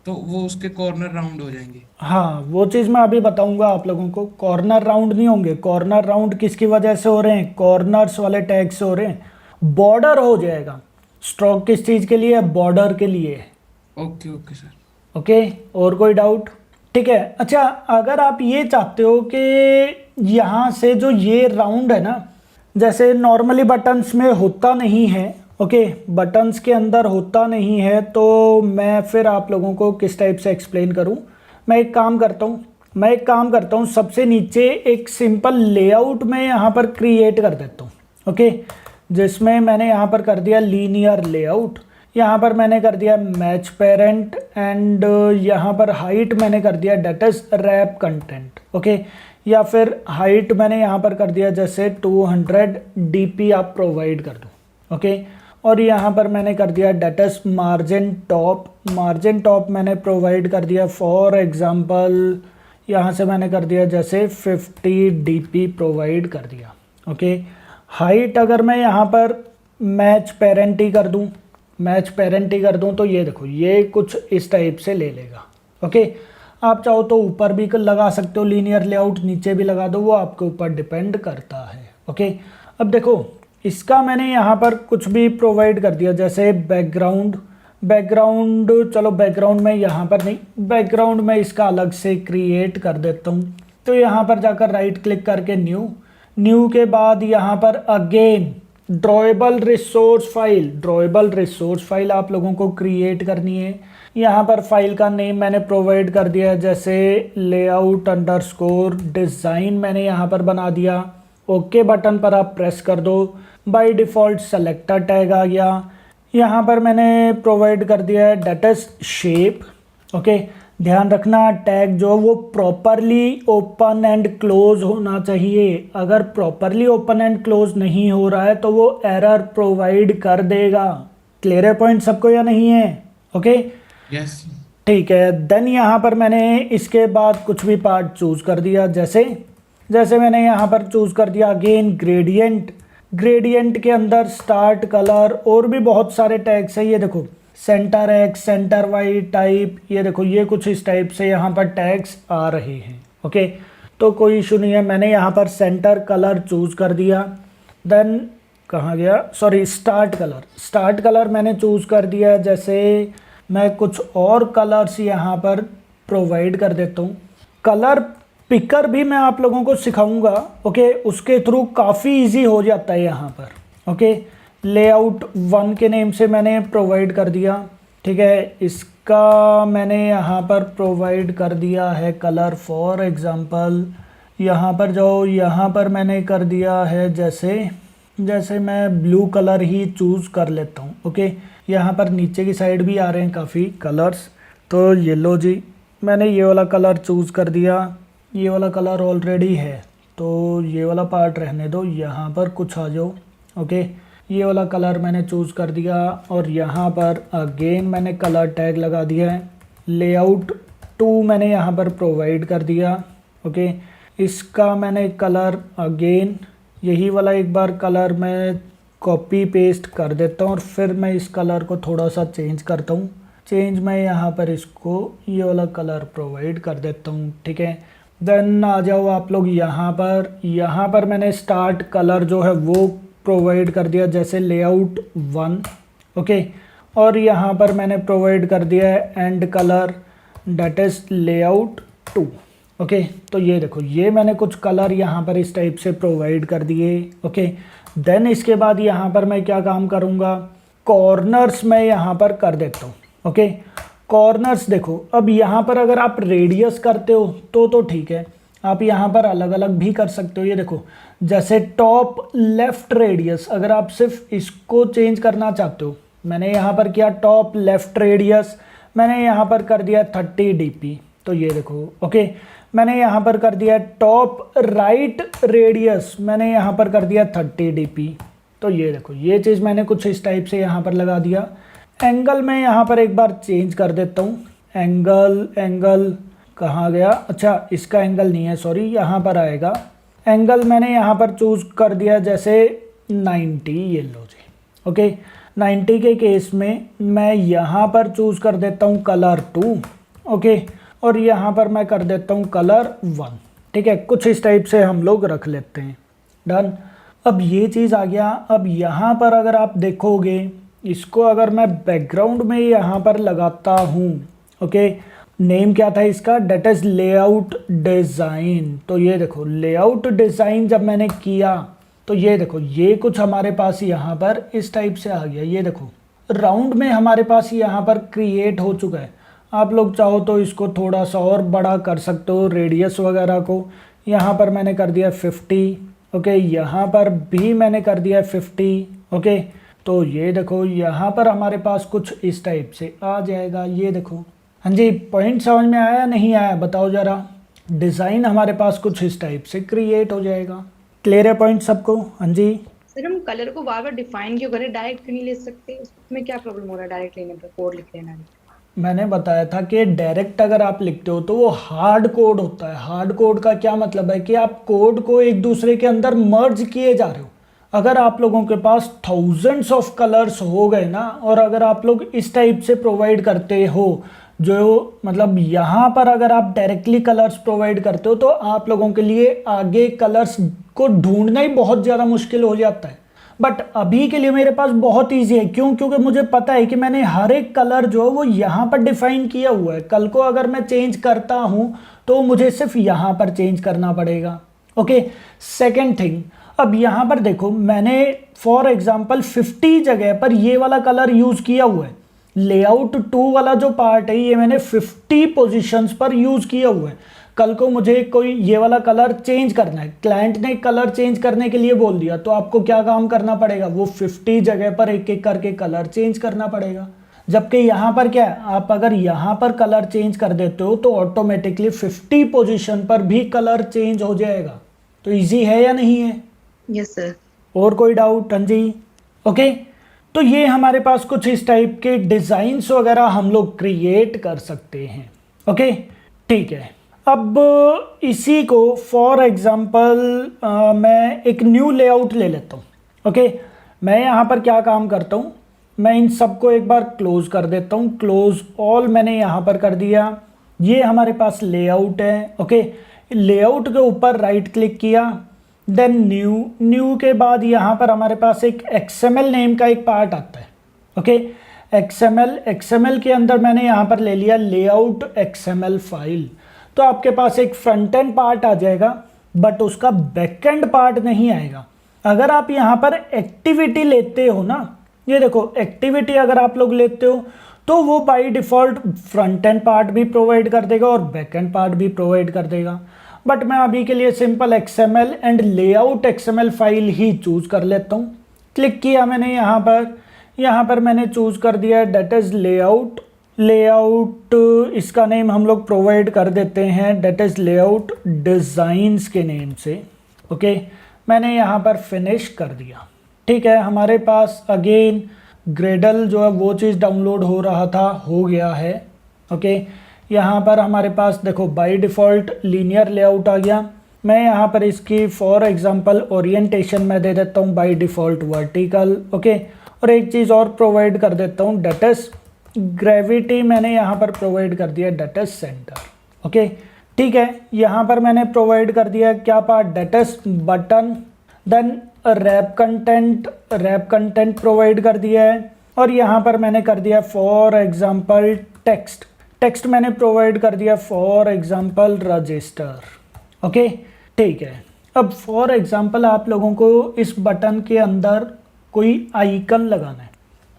तो वो उसके कॉर्नर राउंड हो जाएंगे। हाँ, वो चीज़ मैं अभी बताऊंगा आप लोगों को। कॉर्नर राउंड नहीं होंगे, कॉर्नर राउंड किसकी वजह से हो रहे हैं, कॉर्नर्स वाले टैग से हो रहे हैं। बॉर्डर हो जाएगा। स्ट्रोक किस चीज़ के लिए है, बॉर्डर के लिए है। Okay okay sir. ओके, और कोई डाउट? ठीक है, अच्छा अगर आप ये चाहते हो कि यहाँ से जो ये राउंड है ना, जैसे नॉर्मली बटन्स में होता नहीं है, ओके, बटन्स के अंदर होता नहीं है, तो मैं फिर आप लोगों को किस टाइप से एक्सप्लेन करूँ। मैं एक काम करता हूँ, सबसे नीचे एक सिंपल लेआउट में यहाँ पर क्रिएट कर देता हूँ। ओके, जिसमें मैंने यहाँ पर कर दिया लीनियर लेआउट, यहाँ पर मैंने कर दिया मैच पेरेंट, एंड यहाँ पर हाइट मैंने कर दिया that is wrap content. Okay, या फिर हाइट मैंने यहाँ पर कर दिया जैसे 200 dp आप प्रोवाइड कर दो। ओके, और यहाँ पर मैंने कर दिया डेट इज मार्जिन टॉप मैंने प्रोवाइड कर दिया, फॉर एग्जांपल यहाँ से मैंने कर दिया जैसे 50 dp प्रोवाइड कर दिया। ओके, हाइट अगर मैं यहाँ पर मैच पेरेंट ही कर दूँ तो ये देखो ये कुछ इस टाइप से ले लेगा। ओके, आप चाहो तो ऊपर भी लगा सकते हो लीनियर लेआउट, नीचे भी लगा दो, वो आपके ऊपर डिपेंड करता है। ओके, अब देखो इसका मैंने यहाँ पर कुछ भी प्रोवाइड कर दिया, जैसे बैकग्राउंड, चलो बैकग्राउंड में यहाँ पर नहीं, बैकग्राउंड में इसका अलग से क्रिएट कर देता हूँ। तो यहाँ पर जाकर राइट क्लिक करके न्यू के बाद यहाँ पर अगेन ड्रॉएबल रिसोर्स फाइल आप लोगों को क्रिएट करनी है। यहाँ पर फाइल का नेम मैंने प्रोवाइड कर दिया है, जैसे लेआउट अंडरस्कोर डिज़ाइन मैंने यहाँ पर बना दिया। ओके बटन पर आप प्रेस कर दो, बाय डिफ़ॉल्ट सेलेक्टर टैग आ गया। यहाँ पर मैंने प्रोवाइड कर दिया है डेट इज शेप। ओके, ध्यान रखना टैग जो वो प्रॉपरली ओपन एंड क्लोज होना चाहिए। अगर प्रॉपरली ओपन एंड क्लोज नहीं हो रहा है तो वो एरर प्रोवाइड कर देगा। क्लियर है पॉइंट सबको या नहीं है? Okay, yes. ठीक है। देन यहाँ पर मैंने इसके बाद कुछ भी पार्ट चूज कर दिया, जैसे मैंने यहाँ पर चूज कर दिया अगेन ग्रेडियंट के अंदर स्टार्ट कलर, और भी बहुत सारे टैग्स है। ये देखो centre X, centre Y type, ये देखो ये कुछ इस टाइप से यहाँ पर टैग्स आ रहे हैं। ओके, तो कोई इशू नहीं है। मैंने यहाँ पर सेंटर कलर चूज कर दिया। देन कहाँ गया, सॉरी, स्टार्ट कलर मैंने चूज कर दिया। जैसे मैं कुछ और कलर्स यहाँ पर प्रोवाइड कर देता हूँ। कलर पिकर भी मैं आप लोगों को सिखाऊंगा। ओके, उसके थ्रू काफ़ी इजी हो जाता है यहाँ पर। ओके, लेआउट 1 के नेम से मैंने प्रोवाइड कर दिया। ठीक है, इसका मैंने यहाँ पर प्रोवाइड कर दिया है कलर, फॉर एग्जांपल यहाँ पर जाओ, यहाँ पर मैंने कर दिया है जैसे मैं ब्लू कलर ही चूज़ कर लेता हूँ। ओके, यहाँ पर नीचे की साइड भी आ रहे हैं काफ़ी कलर्स। तो ये लो जी, मैंने ये वाला कलर चूज़ कर दिया। ये वाला कलर ऑलरेडी है तो ये वाला पार्ट रहने दो, यहाँ पर कुछ आ जाओ। ओके, ये वाला कलर मैंने चूज़ कर दिया और यहाँ पर अगेन मैंने कलर टैग लगा दिया है। लेआउट 2 मैंने यहाँ पर प्रोवाइड कर दिया। ओके, इसका मैंने कलर अगेन यही वाला एक बार कलर मैं कॉपी पेस्ट कर देता हूँ और फिर मैं इस कलर को थोड़ा सा चेंज करता हूँ। मैं यहाँ पर इसको ये वाला कलर प्रोवाइड कर देता हूँ। ठीक है, देन आ जाओ आप लोग यहाँ पर मैंने स्टार्ट कलर जो है वो प्रोवाइड कर दिया जैसे लेआउट 1। ओके, और यहाँ पर मैंने प्रोवाइड कर दिया है and colour that is layout 2। Okay, तो ये देखो, ये मैंने कुछ कलर यहाँ पर इस टाइप से प्रोवाइड कर दिए। ओके, देन इसके बाद यहाँ पर मैं क्या काम करूँगा, कॉर्नर्स मैं यहाँ पर कर देता हूँ। ओके, कॉर्नर्स देखो, अब यहाँ पर अगर आप रेडियस करते हो तो ठीक है, आप यहाँ पर अलग अलग भी कर सकते हो। ये देखो, जैसे टॉप लेफ्ट रेडियस, अगर आप सिर्फ इसको चेंज करना चाहते हो, मैंने यहाँ पर किया टॉप लेफ्ट रेडियस, मैंने यहाँ पर कर दिया 30 dp। तो ये देखो, ओके, मैंने यहाँ पर कर दिया टॉप राइट रेडियस, मैंने यहाँ पर कर दिया 30 dp। तो ये देखो, ये चीज़ मैंने कुछ इस टाइप से यहाँ पर लगा दिया। एंगल मैं यहाँ पर एक बार चेंज कर देता हूँ। एंगल कहाँ गया, अच्छा इसका एंगल नहीं है, सॉरी, यहाँ पर आएगा। एंगल मैंने यहाँ पर चूज़ कर दिया जैसे 90। ये लो जी, ओके, 90 के केस में मैं यहाँ पर चूज़ कर देता हूँ कलर 2। ओके, और यहाँ पर मैं कर देता हूँ कलर 1। ठीक है, कुछ इस टाइप से हम लोग रख लेते हैं। डन। अब ये चीज़ आ गया। अब यहाँ पर अगर आप देखोगे, इसको अगर मैं बैकग्राउंड में यहाँ पर लगाता हूँ, ओके, नेम क्या था इसका, डेट इज़ लेआउट डिज़ाइन। तो ये देखो, लेआउट डिज़ाइन जब मैंने किया तो ये देखो, ये कुछ हमारे पास यहाँ पर इस टाइप से आ गया। ये देखो, राउंड में हमारे पास यहाँ पर क्रिएट हो चुका है। आप लोग चाहो तो इसको थोड़ा सा और बड़ा कर सकते हो, रेडियस वगैरह को। यहाँ पर मैंने कर दिया 50। ओके, यहाँ पर भी मैंने कर दिया 50। ओके, तो ये देखो, यहाँ पर हमारे पास कुछ इस टाइप से आ जाएगा। ये देखो, हाँ जी, पॉइंट समझ में आया नहीं आया बताओ ज़रा। डिज़ाइन हमारे पास कुछ इस टाइप से क्रिएट हो जाएगा। क्लियर है पॉइंट सबको? हाँ जी। सर, हम कलर को बार बार डिफाइन क्यों करें, डायरेक्ट क्यों नहीं ले सकते? उसमें क्या प्रॉब्लम हो रहा है डायरेक्ट लेने पर, कोड लिख लेना है? मैंने बताया था कि डायरेक्ट अगर आप लिखते हो तो वो हार्ड कोड होता है। हार्ड कोड का क्या मतलब है कि आप कोड को एक दूसरे के अंदर मर्ज किए जा रहे हो। अगर आप लोगों के पास थाउजेंड्स ऑफ कलर्स हो गए ना, और अगर आप लोग इस टाइप से प्रोवाइड करते हो, जो मतलब यहाँ पर अगर आप डायरेक्टली कलर्स प्रोवाइड करते हो तो आप लोगों के लिए आगे कलर्स को ढूंढना ही बहुत ज़्यादा मुश्किल हो जाता है। बट अभी के लिए मेरे पास बहुत ईजी है। क्यों? क्योंकि मुझे पता है कि मैंने हर एक कलर जो है वो यहाँ पर डिफाइन किया हुआ है। कल को अगर मैं चेंज करता हूँ तो मुझे सिर्फ यहाँ पर चेंज करना पड़ेगा। ओके, सेकेंड थिंग, अब यहाँ पर देखो, मैंने फॉर एग्जाम्पल 50 जगह पर ये वाला कलर यूज़ किया हुआ है। लेआउट 2 वाला जो पार्ट है ये मैंने 50 पोजीशंस पर यूज़ किया हुआ है। कल को मुझे कोई ये वाला कलर चेंज करना है, क्लाइंट ने कलर चेंज करने के लिए बोल दिया, तो आपको क्या काम करना पड़ेगा, वो 50 जगह पर एक एक करके कलर चेंज करना पड़ेगा। जबकि यहाँ पर क्या है, आप अगर यहाँ पर कलर चेंज कर देते हो तो ऑटोमेटिकली 50 पोजीशन पर भी कलर चेंज हो जाएगा। तो ईजी है या नहीं है? Yes sir. और कोई डाउट? हाँ जी, ओके। तो ये हमारे पास कुछ इस टाइप के डिज़ाइंस वगैरह हम लोग क्रिएट कर सकते हैं। ओके, ठीक है। अब इसी को फॉर एग्जांपल मैं एक न्यू लेआउट ले लेता हूँ। ओके, मैं यहाँ पर क्या काम करता हूँ, मैं इन सबको एक बार क्लोज कर देता हूँ। क्लोज ऑल मैंने यहाँ पर कर दिया। ये हमारे पास लेआउट है। ओके, लेआउट के ऊपर राइट क्लिक किया, देन न्यू के बाद यहाँ पर हमारे पास एक XML नेम का एक पार्ट आता है। ओके, XML के अंदर मैंने यहाँ पर ले लिया लेआउट XML फाइल। तो आपके पास एक फ्रंट एंड पार्ट आ जाएगा, बट उसका बैक एंड पार्ट नहीं आएगा। अगर आप यहाँ पर एक्टिविटी लेते हो ना, ये देखो, एक्टिविटी अगर आप लोग लेते हो तो वो by default front end part भी प्रोवाइड कर देगा और बैक एंड पार्ट भी प्रोवाइड कर देगा। बट मैं अभी के लिए simple XML and layout XML file he choose कर लेता हूँ। क्लिक किया मैंने यहाँ पर मैंने चूज कर दिया डेट इज लेआउट। इसका नेम हम लोग प्रोवाइड कर देते हैं डेट इज लेआउट डिजाइन्स के नेम से। ओके, मैंने यहाँ पर फिनिश कर दिया। ठीक है, हमारे पास अगेन ग्रेडल जो है वो चीज़ डाउनलोड हो रहा था, हो गया है। ओके, यहाँ पर हमारे पास देखो बाय डिफ़ॉल्ट लीनियर लेआउट आ गया। मैं यहाँ पर इसकी फॉर एग्जांपल ओरिएंटेशन में दे देता हूँ बाय डिफ़ॉल्ट वर्टिकल। ओके, और एक चीज़ और प्रोवाइड कर देता हूँ डेट इज ग्रेविटी, मैंने यहाँ पर प्रोवाइड कर दिया डेट इज सेंटर। ओके, ठीक है, यहाँ पर मैंने प्रोवाइड कर दिया क्या part, that is button, then wrap content provide कर दिया है। और यहाँ पर मैंने कर दिया फॉर एग्जांपल टेक्स्ट मैंने प्रोवाइड कर दिया फॉर एग्जांपल रजिस्टर। ओके, ठीक है। अब फॉर एग्जांपल आप लोगों को इस बटन के अंदर कोई आइकन लगाना है।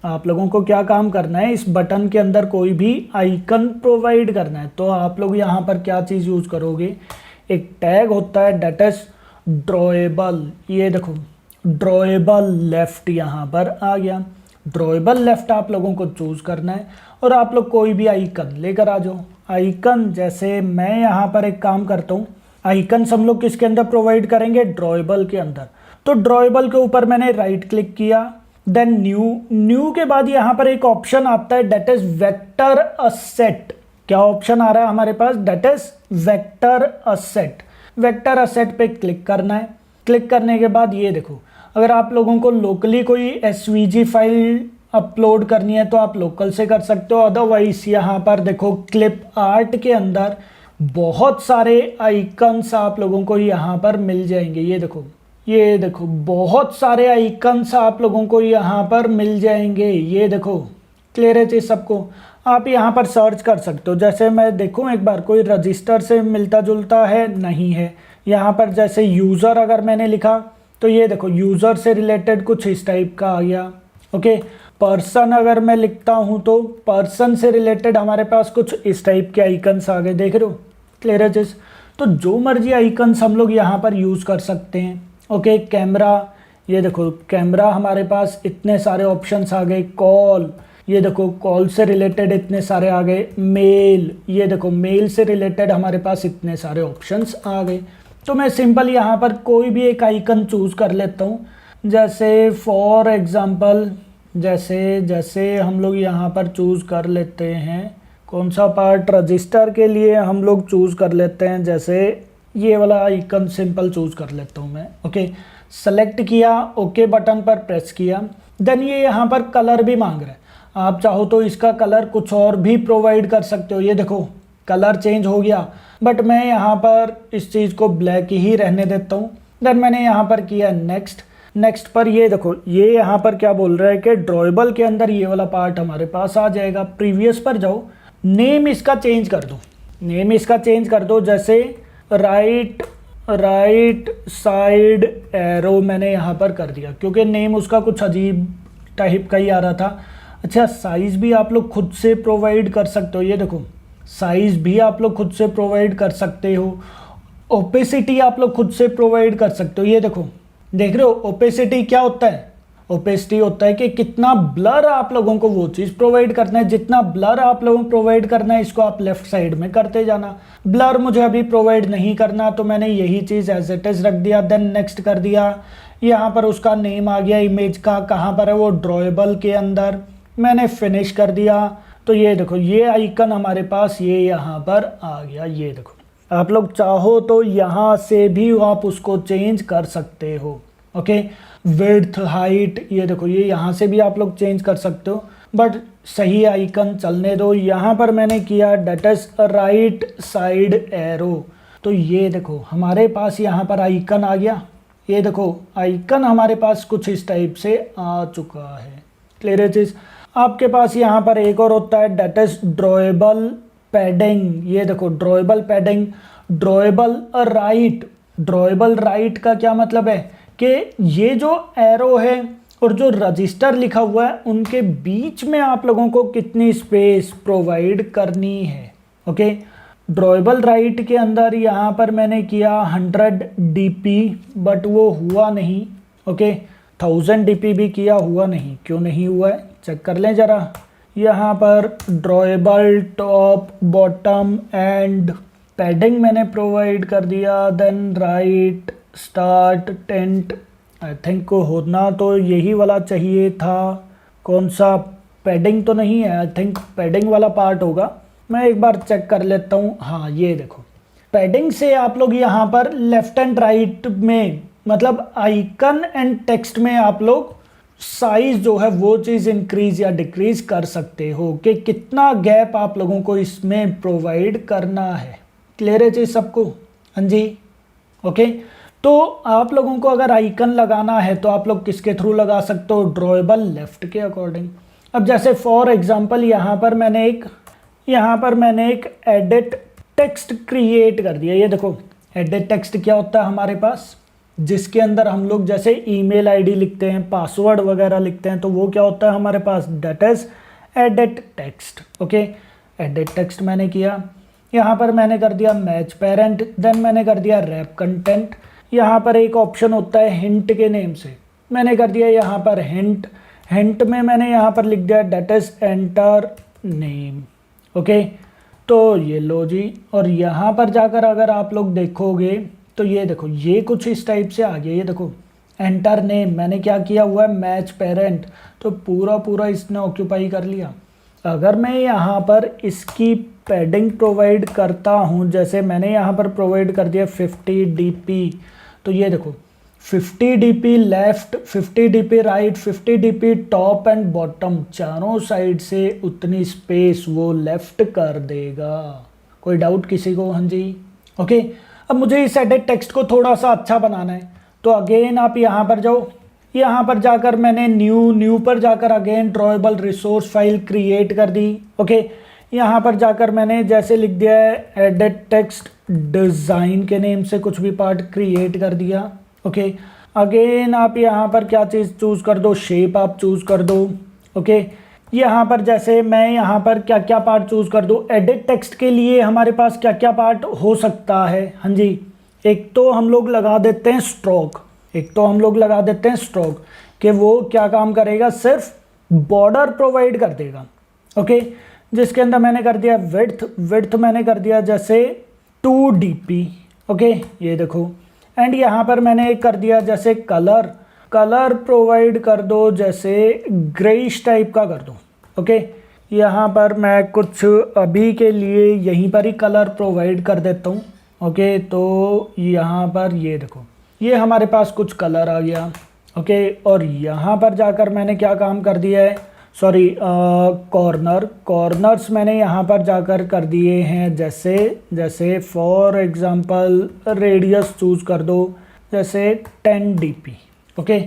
आप लोगों को क्या काम करना है, इस बटन के अंदर कोई भी आइकन प्रोवाइड करना है। तो आप लोग यहाँ पर क्या चीज़ यूज़ करोगे, एक टैग होता है डेट इज ड्रॉएबल। ये देखो ड्रॉएबल लेफ्ट यहाँ पर आ गया। ड्रॉएबल लेफ्ट आप लोगों को चूज़ करना है और आप लोग कोई भी आइकन लेकर आ जाओ। आइकन जैसे मैं यहाँ पर एक काम करता हूँ, आइकन हम लोग किसके अंदर प्रोवाइड करेंगे, ड्रॉएबल के अंदर। तो ड्रॉएबल के ऊपर मैंने राइट क्लिक किया, देन न्यू के बाद यहाँ पर एक ऑप्शन आता है डेट इज वेक्टर असेट। क्या ऑप्शन आ रहा है हमारे पास, that is vector asset. Vector asset पे क्लिक करना है। क्लिक करने के बाद ये देखो, अगर आप लोगों को लोकली कोई एसवीजी फाइल अपलोड करनी है तो आप लोकल से कर सकते हो। अदरवाइज यहाँ पर देखो क्लिप आर्ट के अंदर बहुत सारे आइकन्स आप लोगों को यहाँ पर मिल जाएंगे। ये देखो बहुत सारे आइकन्स आप लोगों को यहाँ पर मिल जाएंगे। ये देखो क्लियर है चीज़ सबको, आप यहाँ पर सर्च कर सकते हो। जैसे मैं देखूँ एक बार, कोई रजिस्टर से मिलता जुलता है, नहीं है। यहाँ पर जैसे यूज़र अगर मैंने लिखा तो ये देखो यूज़र से रिलेटेड कुछ इस टाइप का आ गया। ओके, पर्सन अगर मैं लिखता हूँ तो पर्सन से रिलेटेड हमारे पास कुछ इस टाइप के आइकन्स आ गए। देख रहे हो क्लियर है चीज़। तो जो मर्जी आइकन्स हम लोग यहाँ पर यूज़ कर सकते हैं। ओके, कैमरा, ये देखो कैमरा हमारे पास इतने सारे ऑप्शंस आ गए। कॉल, ये देखो कॉल से रिलेटेड इतने सारे आ गए। मेल, ये देखो मेल से रिलेटेड हमारे पास इतने सारे ऑप्शंस आ गए। तो मैं सिंपल यहाँ पर कोई भी एक आइकन चूज़ कर लेता हूँ। जैसे फॉर एग्जांपल जैसे हम लोग यहाँ पर चूज़ कर लेते हैं कौन सा पार्ट, रजिस्टर के लिए हम लोग चूज़ कर लेते हैं जैसे ये वाला आइकन सिंपल चूज़ कर लेता हूँ मैं। ओके, सेलेक्ट किया, ओके बटन पर प्रेस किया। देन ये यहाँ पर कलर भी मांग रहा है। आप चाहो तो इसका कलर कुछ और भी प्रोवाइड कर सकते हो। ये देखो कलर चेंज हो गया, बट मैं यहाँ पर इस चीज़ को ब्लैक ही रहने देता हूँ। देन मैंने यहाँ पर किया नेक्स्ट पर। ये देखो ये यहाँ पर क्या बोल रहा है कि ड्रॉएबल के अंदर ये वाला पार्ट हमारे पास आ जाएगा। प्रीवियस पर जाओ, नेम इसका चेंज कर दो। जैसे राइट साइड एरो मैंने यहाँ पर कर दिया, क्योंकि नेम उसका कुछ अजीब टाइप का ही आ रहा था। अच्छा, साइज़ भी आप लोग खुद से प्रोवाइड कर सकते हो। ये देखो साइज़ भी आप लोग खुद से प्रोवाइड कर सकते हो। ओपेसिटी आप लोग खुद से प्रोवाइड कर सकते हो। ये देखो देख रहे हो ओपेसिटी क्या होता है, ओपेसिटी होता है कि कितना ब्लर आप लोगों को वो चीज़ प्रोवाइड करना है। जितना ब्लर आप लोगों को प्रोवाइड करना है इसको आप लेफ्ट साइड में करते जाना। ब्लर मुझे अभी प्रोवाइड नहीं करना, तो मैंने यही चीज़ एज इट इज़ रख दिया। देन नेक्स्ट कर दिया। यहाँ पर उसका नेम आ गया इमेज का, कहाँ पर है वो, ड्रॉएबल के अंदर। मैंने फिनिश कर दिया। तो ये देखो ये आइकन हमारे पास ये यहाँ पर आ गया। ये देखो आप लोग चाहो तो यहाँ से भी आप उसको चेंज कर सकते हो। ओके, विड्थ, हाइट, ये देखो ये यहाँ से भी आप लोग चेंज कर सकते हो, बट सही आइकन चलने दो। यहाँ पर मैंने किया that is right side arrow. तो ये देखो हमारे पास यहाँ पर आइकन आ गया। ये देखो आइकन हमारे पास कुछ इस टाइप से आ चुका है। क्लियर है चीज़। आपके पास यहाँ पर एक और होता है डेट इज ड्रॉएबल पैडिंग। ये देखो ड्रॉएबल पैडिंग, ड्रॉएबल राइट का क्या मतलब है कि ये जो एरो है और जो रजिस्टर लिखा हुआ है उनके बीच में आप लोगों को कितनी स्पेस प्रोवाइड करनी है। ओके, ड्रॉएबल राइट के अंदर यहाँ पर मैंने किया 100 DP बट वो हुआ नहीं। ओके 1000 DP भी किया, हुआ नहीं। क्यों नहीं हुआ है चेक कर लें ज़रा। यहाँ पर drawable top bottom and padding मैंने प्रोवाइड कर दिया, then right start tent. I think को होना तो यही वाला चाहिए था। कौन सा, पैडिंग तो नहीं है, आई थिंक पैडिंग वाला पार्ट होगा। मैं एक बार चेक कर लेता हूँ। हाँ ये देखो, पैडिंग से आप लोग यहाँ पर लेफ्ट एंड राइट में, मतलब आइकन एंड टेक्स्ट में आप लोग साइज जो है वो चीज़ इंक्रीज या डिक्रीज कर सकते हो कि कितना गैप आप लोगों को इसमें प्रोवाइड करना है। क्लियर है चीज़ सबको? हाँ जी ओके। तो आप लोगों को अगर आइकन लगाना है तो आप लोग किसके थ्रू लगा सकते हो? ड्रॉएबल लेफ्ट के अकॉर्डिंग। अब जैसे फॉर एग्जांपल यहाँ पर मैंने एक एडिट टेक्स्ट क्रिएट कर दिया। ये देखो एडिट टेक्स्ट क्या होता है हमारे पास, जिसके अंदर हम लोग जैसे ईमेल आईडी लिखते हैं, पासवर्ड वगैरह लिखते हैं, तो वो क्या होता है हमारे पास, that is edit text. Okay edit text मैंने किया। यहाँ पर मैंने कर दिया मैच पेरेंट, देन मैंने कर दिया रैप कंटेंट। यहाँ पर एक ऑप्शन होता है हिंट के नेम से, मैंने कर दिया यहाँ पर हिंट। हिंट में मैंने यहाँ पर लिख दिया that is enter name. Okay तो ये लो जी। और यहाँ पर जाकर अगर आप लोग देखोगे तो ये देखो ये कुछ इस टाइप से आ गया। ये देखो एंटर नेम मैंने क्या किया हुआ है, मैच पेरेंट, तो पूरा इसने ऑक्यूपाई कर लिया। अगर मैं यहाँ पर इसकी पैडिंग प्रोवाइड करता हूँ, जैसे मैंने यहाँ पर प्रोवाइड कर दिया 50 DP, तो ये देखो 50 DP left, 50 DP right, 50 DP top and bottom, चारों साइड से उतनी स्पेस वो लेफ्ट कर देगा। कोई डाउट किसी को? हाँ जी ओके। अब मुझे इस एडिट टेक्स्ट को थोड़ा सा अच्छा बनाना है, तो अगेन आप यहाँ पर जाओ। यहाँ पर जाकर मैंने न्यू पर जाकर again drawable resource file create कर दी। ओके यहाँ पर जाकर मैंने जैसे लिख दिया है एडिट टेक्स्ट डिज़ाइन के नेम से कुछ भी पार्ट क्रिएट कर दिया। ओके अगेन आप यहाँ पर क्या चीज़ चूज़ कर दो, शेप आप चूज़ कर दो। ओके यहाँ पर जैसे मैं यहाँ पर क्या क्या पार्ट चूज़ कर दूँ, एडिट टेक्स्ट के लिए हमारे पास क्या क्या पार्ट हो सकता है। हाँ जी एक तो हम लोग लगा देते हैं स्ट्रोक, कि वो क्या काम करेगा, सिर्फ बॉर्डर प्रोवाइड कर देगा। ओके जिसके अंदर मैंने कर दिया विड्थ मैंने कर दिया जैसे 2 DP। ओके ये देखो। एंड यहाँ पर मैंने एक कर दिया जैसे कलर प्रोवाइड कर दो, जैसे ग्रेइश टाइप का कर दो। ओके यहाँ पर मैं कुछ अभी के लिए यहीं पर ही कलर प्रोवाइड कर देता हूँ। ओके तो यहाँ पर ये देखो ये हमारे पास कुछ कलर आ गया। ओके और यहाँ पर जाकर मैंने क्या काम कर दिया है, सॉरी कॉर्नर्स मैंने यहाँ पर जाकर कर दिए हैं जैसे फॉर एग्जांपल रेडियस चूज़ कर दो जैसे 10 DP। ओके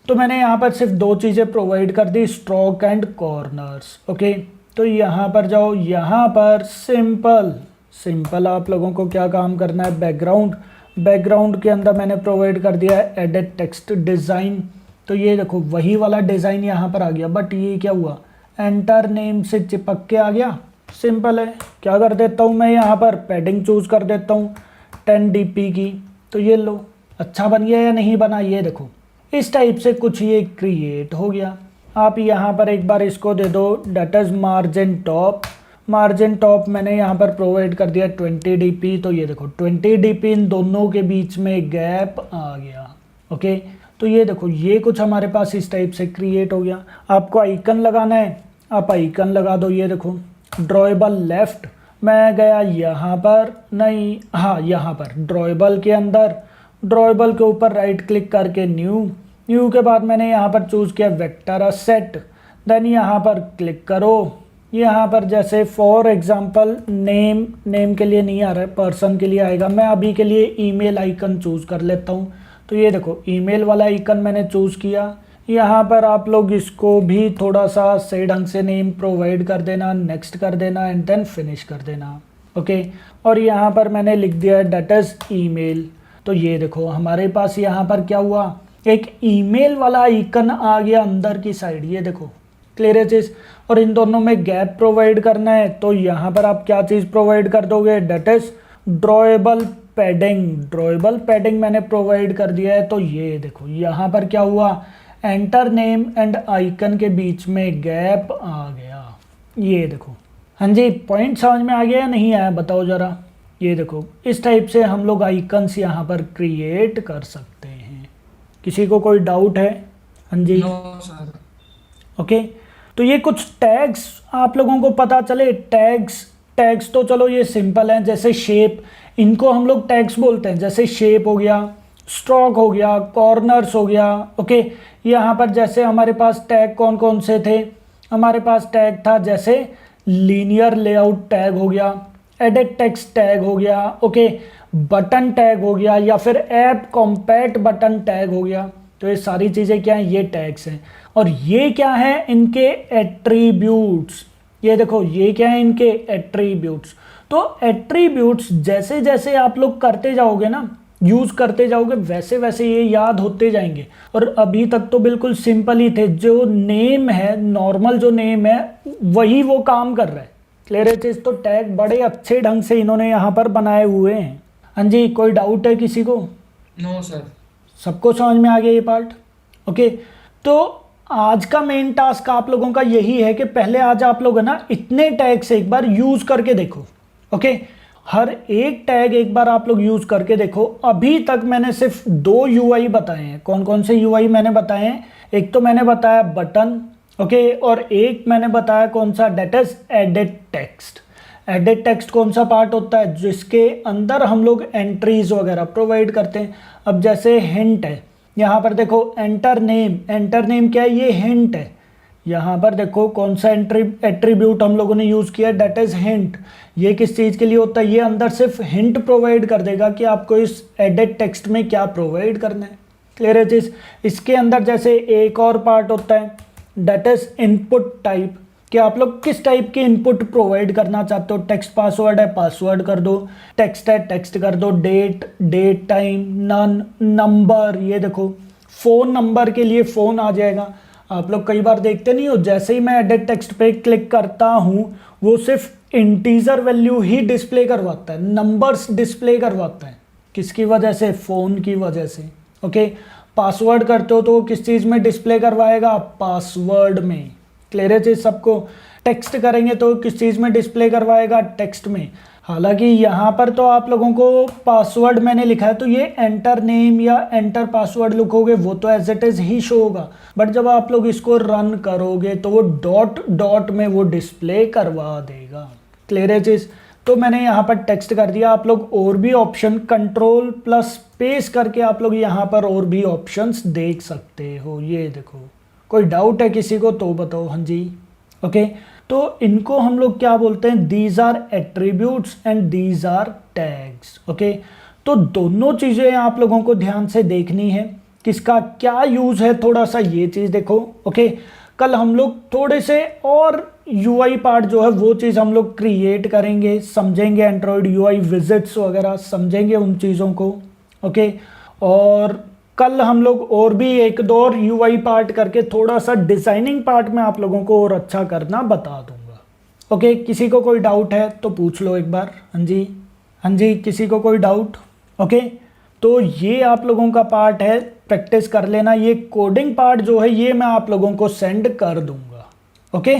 तो मैंने यहाँ पर सिर्फ दो चीज़ें प्रोवाइड कर दी, स्ट्रोक एंड कॉर्नर्स। ओके तो यहाँ पर जाओ, यहाँ पर सिंपल आप लोगों को क्या काम करना है, बैकग्राउंड के अंदर मैंने प्रोवाइड कर दिया है एडिट टेक्स्ट डिज़ाइन। तो ये देखो वही वाला डिज़ाइन यहाँ पर आ गया, बट ये क्या हुआ, एंटर नेम से चिपक के आ गया। सिंपल है। क्या कर देता हूँ मैं, यहाँ पर पैडिंग चूज़ कर देता हूँ 10 DP की, तो ये लो अच्छा बन गया या नहीं बना, ये देखो इस टाइप से कुछ ये क्रिएट हो गया। आप यहाँ पर एक बार इसको दे दो डेट इज मार्जिन टॉप मैंने यहाँ पर प्रोवाइड कर दिया 20 DP। तो ये देखो 20 DP इन दोनों के बीच में गैप आ गया। ओके तो ये देखो ये कुछ हमारे पास इस टाइप से क्रिएट हो गया। आपको आइकन लगाना है, आप आइकन लगा दो। ये देखो ड्रॉएबल लेफ्ट, मैं गया यहाँ पर, नहीं हाँ यहाँ पर ड्रॉएबल के अंदर, ड्रॉएबल के ऊपर राइट क्लिक करके न्यू के बाद मैंने यहाँ पर चूज़ किया वेक्टर सेट। देन यहाँ पर क्लिक करो, यहाँ पर जैसे फॉर एग्जांपल नेम के लिए नहीं आ रहा है, पर्सन के लिए आएगा। मैं अभी के लिए ईमेल आइकन चूज़ कर लेता हूँ। तो ये देखो ईमेल वाला आइकन मैंने चूज़ किया। यहाँ पर आप लोग इसको भी थोड़ा सा सही ढंग से नेम प्रोवाइड कर देना, नेक्स्ट कर देना एंड देन फिनिश कर देना। ओके और यहाँ पर मैंने लिख दिया डेट इज ईमेल। तो ये देखो हमारे पास यहाँ पर क्या हुआ, एक ईमेल वाला आइकन आ गया अंदर की साइड। ये देखो क्लियर है चीज़। और इन दोनों में गैप प्रोवाइड करना है, तो यहाँ पर आप क्या चीज़ प्रोवाइड कर दोगे, that is drawable padding. Drawable padding मैंने प्रोवाइड कर दिया है। तो ये देखो यहाँ पर क्या हुआ, एंटर नेम एंड आइकन के बीच में गैप आ गया। ये देखो, हाँ जी, पॉइंट समझ में आ गया या नहीं आया बताओ ज़रा। ये देखो, इस टाइप से हम लोग आइकन्स यहाँ पर क्रिएट कर सकते हैं। किसी को कोई डाउट है? हाँ जी, नो सर। ओके। तो ये कुछ टैग्स आप लोगों को पता चले। टैग्स तो चलो ये सिंपल हैं, जैसे शेप, इनको हम लोग टैग्स बोलते हैं। जैसे शेप हो गया, स्ट्रोक हो गया, कॉर्नर्स हो गया, ओके। यहाँ पर जैसे हमारे पास टैग कौन कौन से थे, हमारे पास टैग था जैसे लीनियर लेआउट टैग हो गया, एडिट टेक्स्ट टैग हो गया, ओके, बटन टैग हो गया, या फिर ऐप कॉम्पैक्ट बटन टैग हो गया। तो ये सारी चीज़ें क्या हैं, ये टैग्स हैं। और ये क्या है, इनके एट्रीब्यूट्स। ये देखो, ये क्या है, इनके एट्रीब्यूट्स। तो एट्रीब्यूट्स जैसे जैसे आप लोग करते जाओगे ना, यूज़ करते जाओगे, वैसे वैसे ये याद होते जाएंगे। और अभी तक तो बिल्कुल सिंपल ही थे। जो नेम है, नॉर्मल जो नेम है, वही वो काम कर रहा है। क्लियर है चीज़। तो टैग बड़े अच्छे ढंग से इन्होंने यहाँ पर बनाए हुए हैं। हाँ जी, कोई डाउट है किसी को? No sir. सबको समझ में आ गया ये पार्ट? ओके। तो आज का मेन टास्क आप लोगों का यही है कि पहले आज आप लोग है ना इतने टैग से एक बार यूज़ करके देखो। ओके, हर एक टैग एक बार आप लोग यूज़ करके देखो। अभी तक मैंने सिर्फ 2 यूआई बताए हैं। कौन कौन से यूआई मैंने बताए हैं? एक तो मैंने बताया बटन, ओके, और एक मैंने बताया कौन सा, that is edit text. Edit text कौन सा पार्ट होता है, जिसके अंदर हम लोग एंट्रीज वगैरह प्रोवाइड करते हैं। अब जैसे हिंट है, यहाँ पर देखो एंटर नेम। एंटर नेम क्या है, ये हिंट है। यहाँ पर देखो कौन सा एट्रीब्यूट हम लोगों ने यूज़ किया, डेट इज हिंट। ये किस चीज़ के लिए होता है, ये अंदर सिर्फ हिंट प्रोवाइड कर देगा कि आपको इस एडिट टेक्स्ट में क्या प्रोवाइड करना है। क्लियर है चीज़। इसके अंदर जैसे एक और पार्ट होता है, डेट इज इनपुट टाइप, कि आप लोग किस टाइप के इनपुट प्रोवाइड करना चाहते हो। टेक्स्ट पासवर्ड है, पासवर्ड कर दो। टेक्स्ट है, टेक्स्ट कर दो। Date time, none, number. ये देखो, फ़ोन नंबर के लिए फ़ोन आ जाएगा। आप लोग कई बार देखते नहीं हो, जैसे ही मैं एडिट टेक्स्ट पे क्लिक करता हूँ, वो सिर्फ इंटीजर वैल्यू ही डिस्प्ले करवाता है, नंबर्स डिस्प्ले करवाता है। किसकी वजह से, फ़ोन की वजह से। ओके, पासवर्ड करते हो तो वो किस चीज़ में डिस्प्ले करवाएगा, पासवर्ड में। क्लियर है चीज़ सबको। टेक्स्ट करेंगे तो किस चीज़ में डिस्प्ले करवाएगा, टेक्स्ट में। हालांकि यहाँ पर तो आप लोगों को पासवर्ड मैंने लिखा है, तो ये एंटर नेम या एंटर पासवर्ड लिखोगे वो तो एज इट इज़ ही शो होगा। बट जब आप लोग इसको रन करोगे तो वो डॉट डॉट में वो डिस्प्ले करवा देगा। क्लियर है चीज़। तो मैंने यहाँ पर टेक्स्ट कर दिया। आप लोग और भी ऑप्शन कंट्रोल प्लस स्पेस करके आप लोग यहाँ पर और भी ऑप्शंस देख सकते हो। ये देखो, कोई डाउट है किसी को तो बताओ। हाँ जी, ओके। तो इनको हम लोग क्या बोलते हैं, these are attributes and these are tags. Okay, तो दोनों चीज़ें आप लोगों को ध्यान से देखनी है, किसका क्या यूज़ है, थोड़ा सा ये चीज़ देखो। ओके, कल हम लोग थोड़े से और यूआई पार्ट जो है वो चीज़ हम लोग क्रिएट करेंगे, समझेंगे एंड्रॉयड यूआई विजिट्स वगैरह, समझेंगे उन चीज़ों को। ओके, और कल हम लोग और भी एक दो और यूआई पार्ट करके थोड़ा सा डिज़ाइनिंग पार्ट में आप लोगों को और अच्छा करना बता दूंगा। ओके, किसी को कोई डाउट है तो पूछ लो एक बार। हाँ जी, हाँ जी, किसी को कोई डाउट? ओके, तो ये आप लोगों का पार्ट है, प्रैक्टिस कर लेना। ये कोडिंग पार्ट जो है ये मैं आप लोगों को सेंड कर दूंगा। ओके।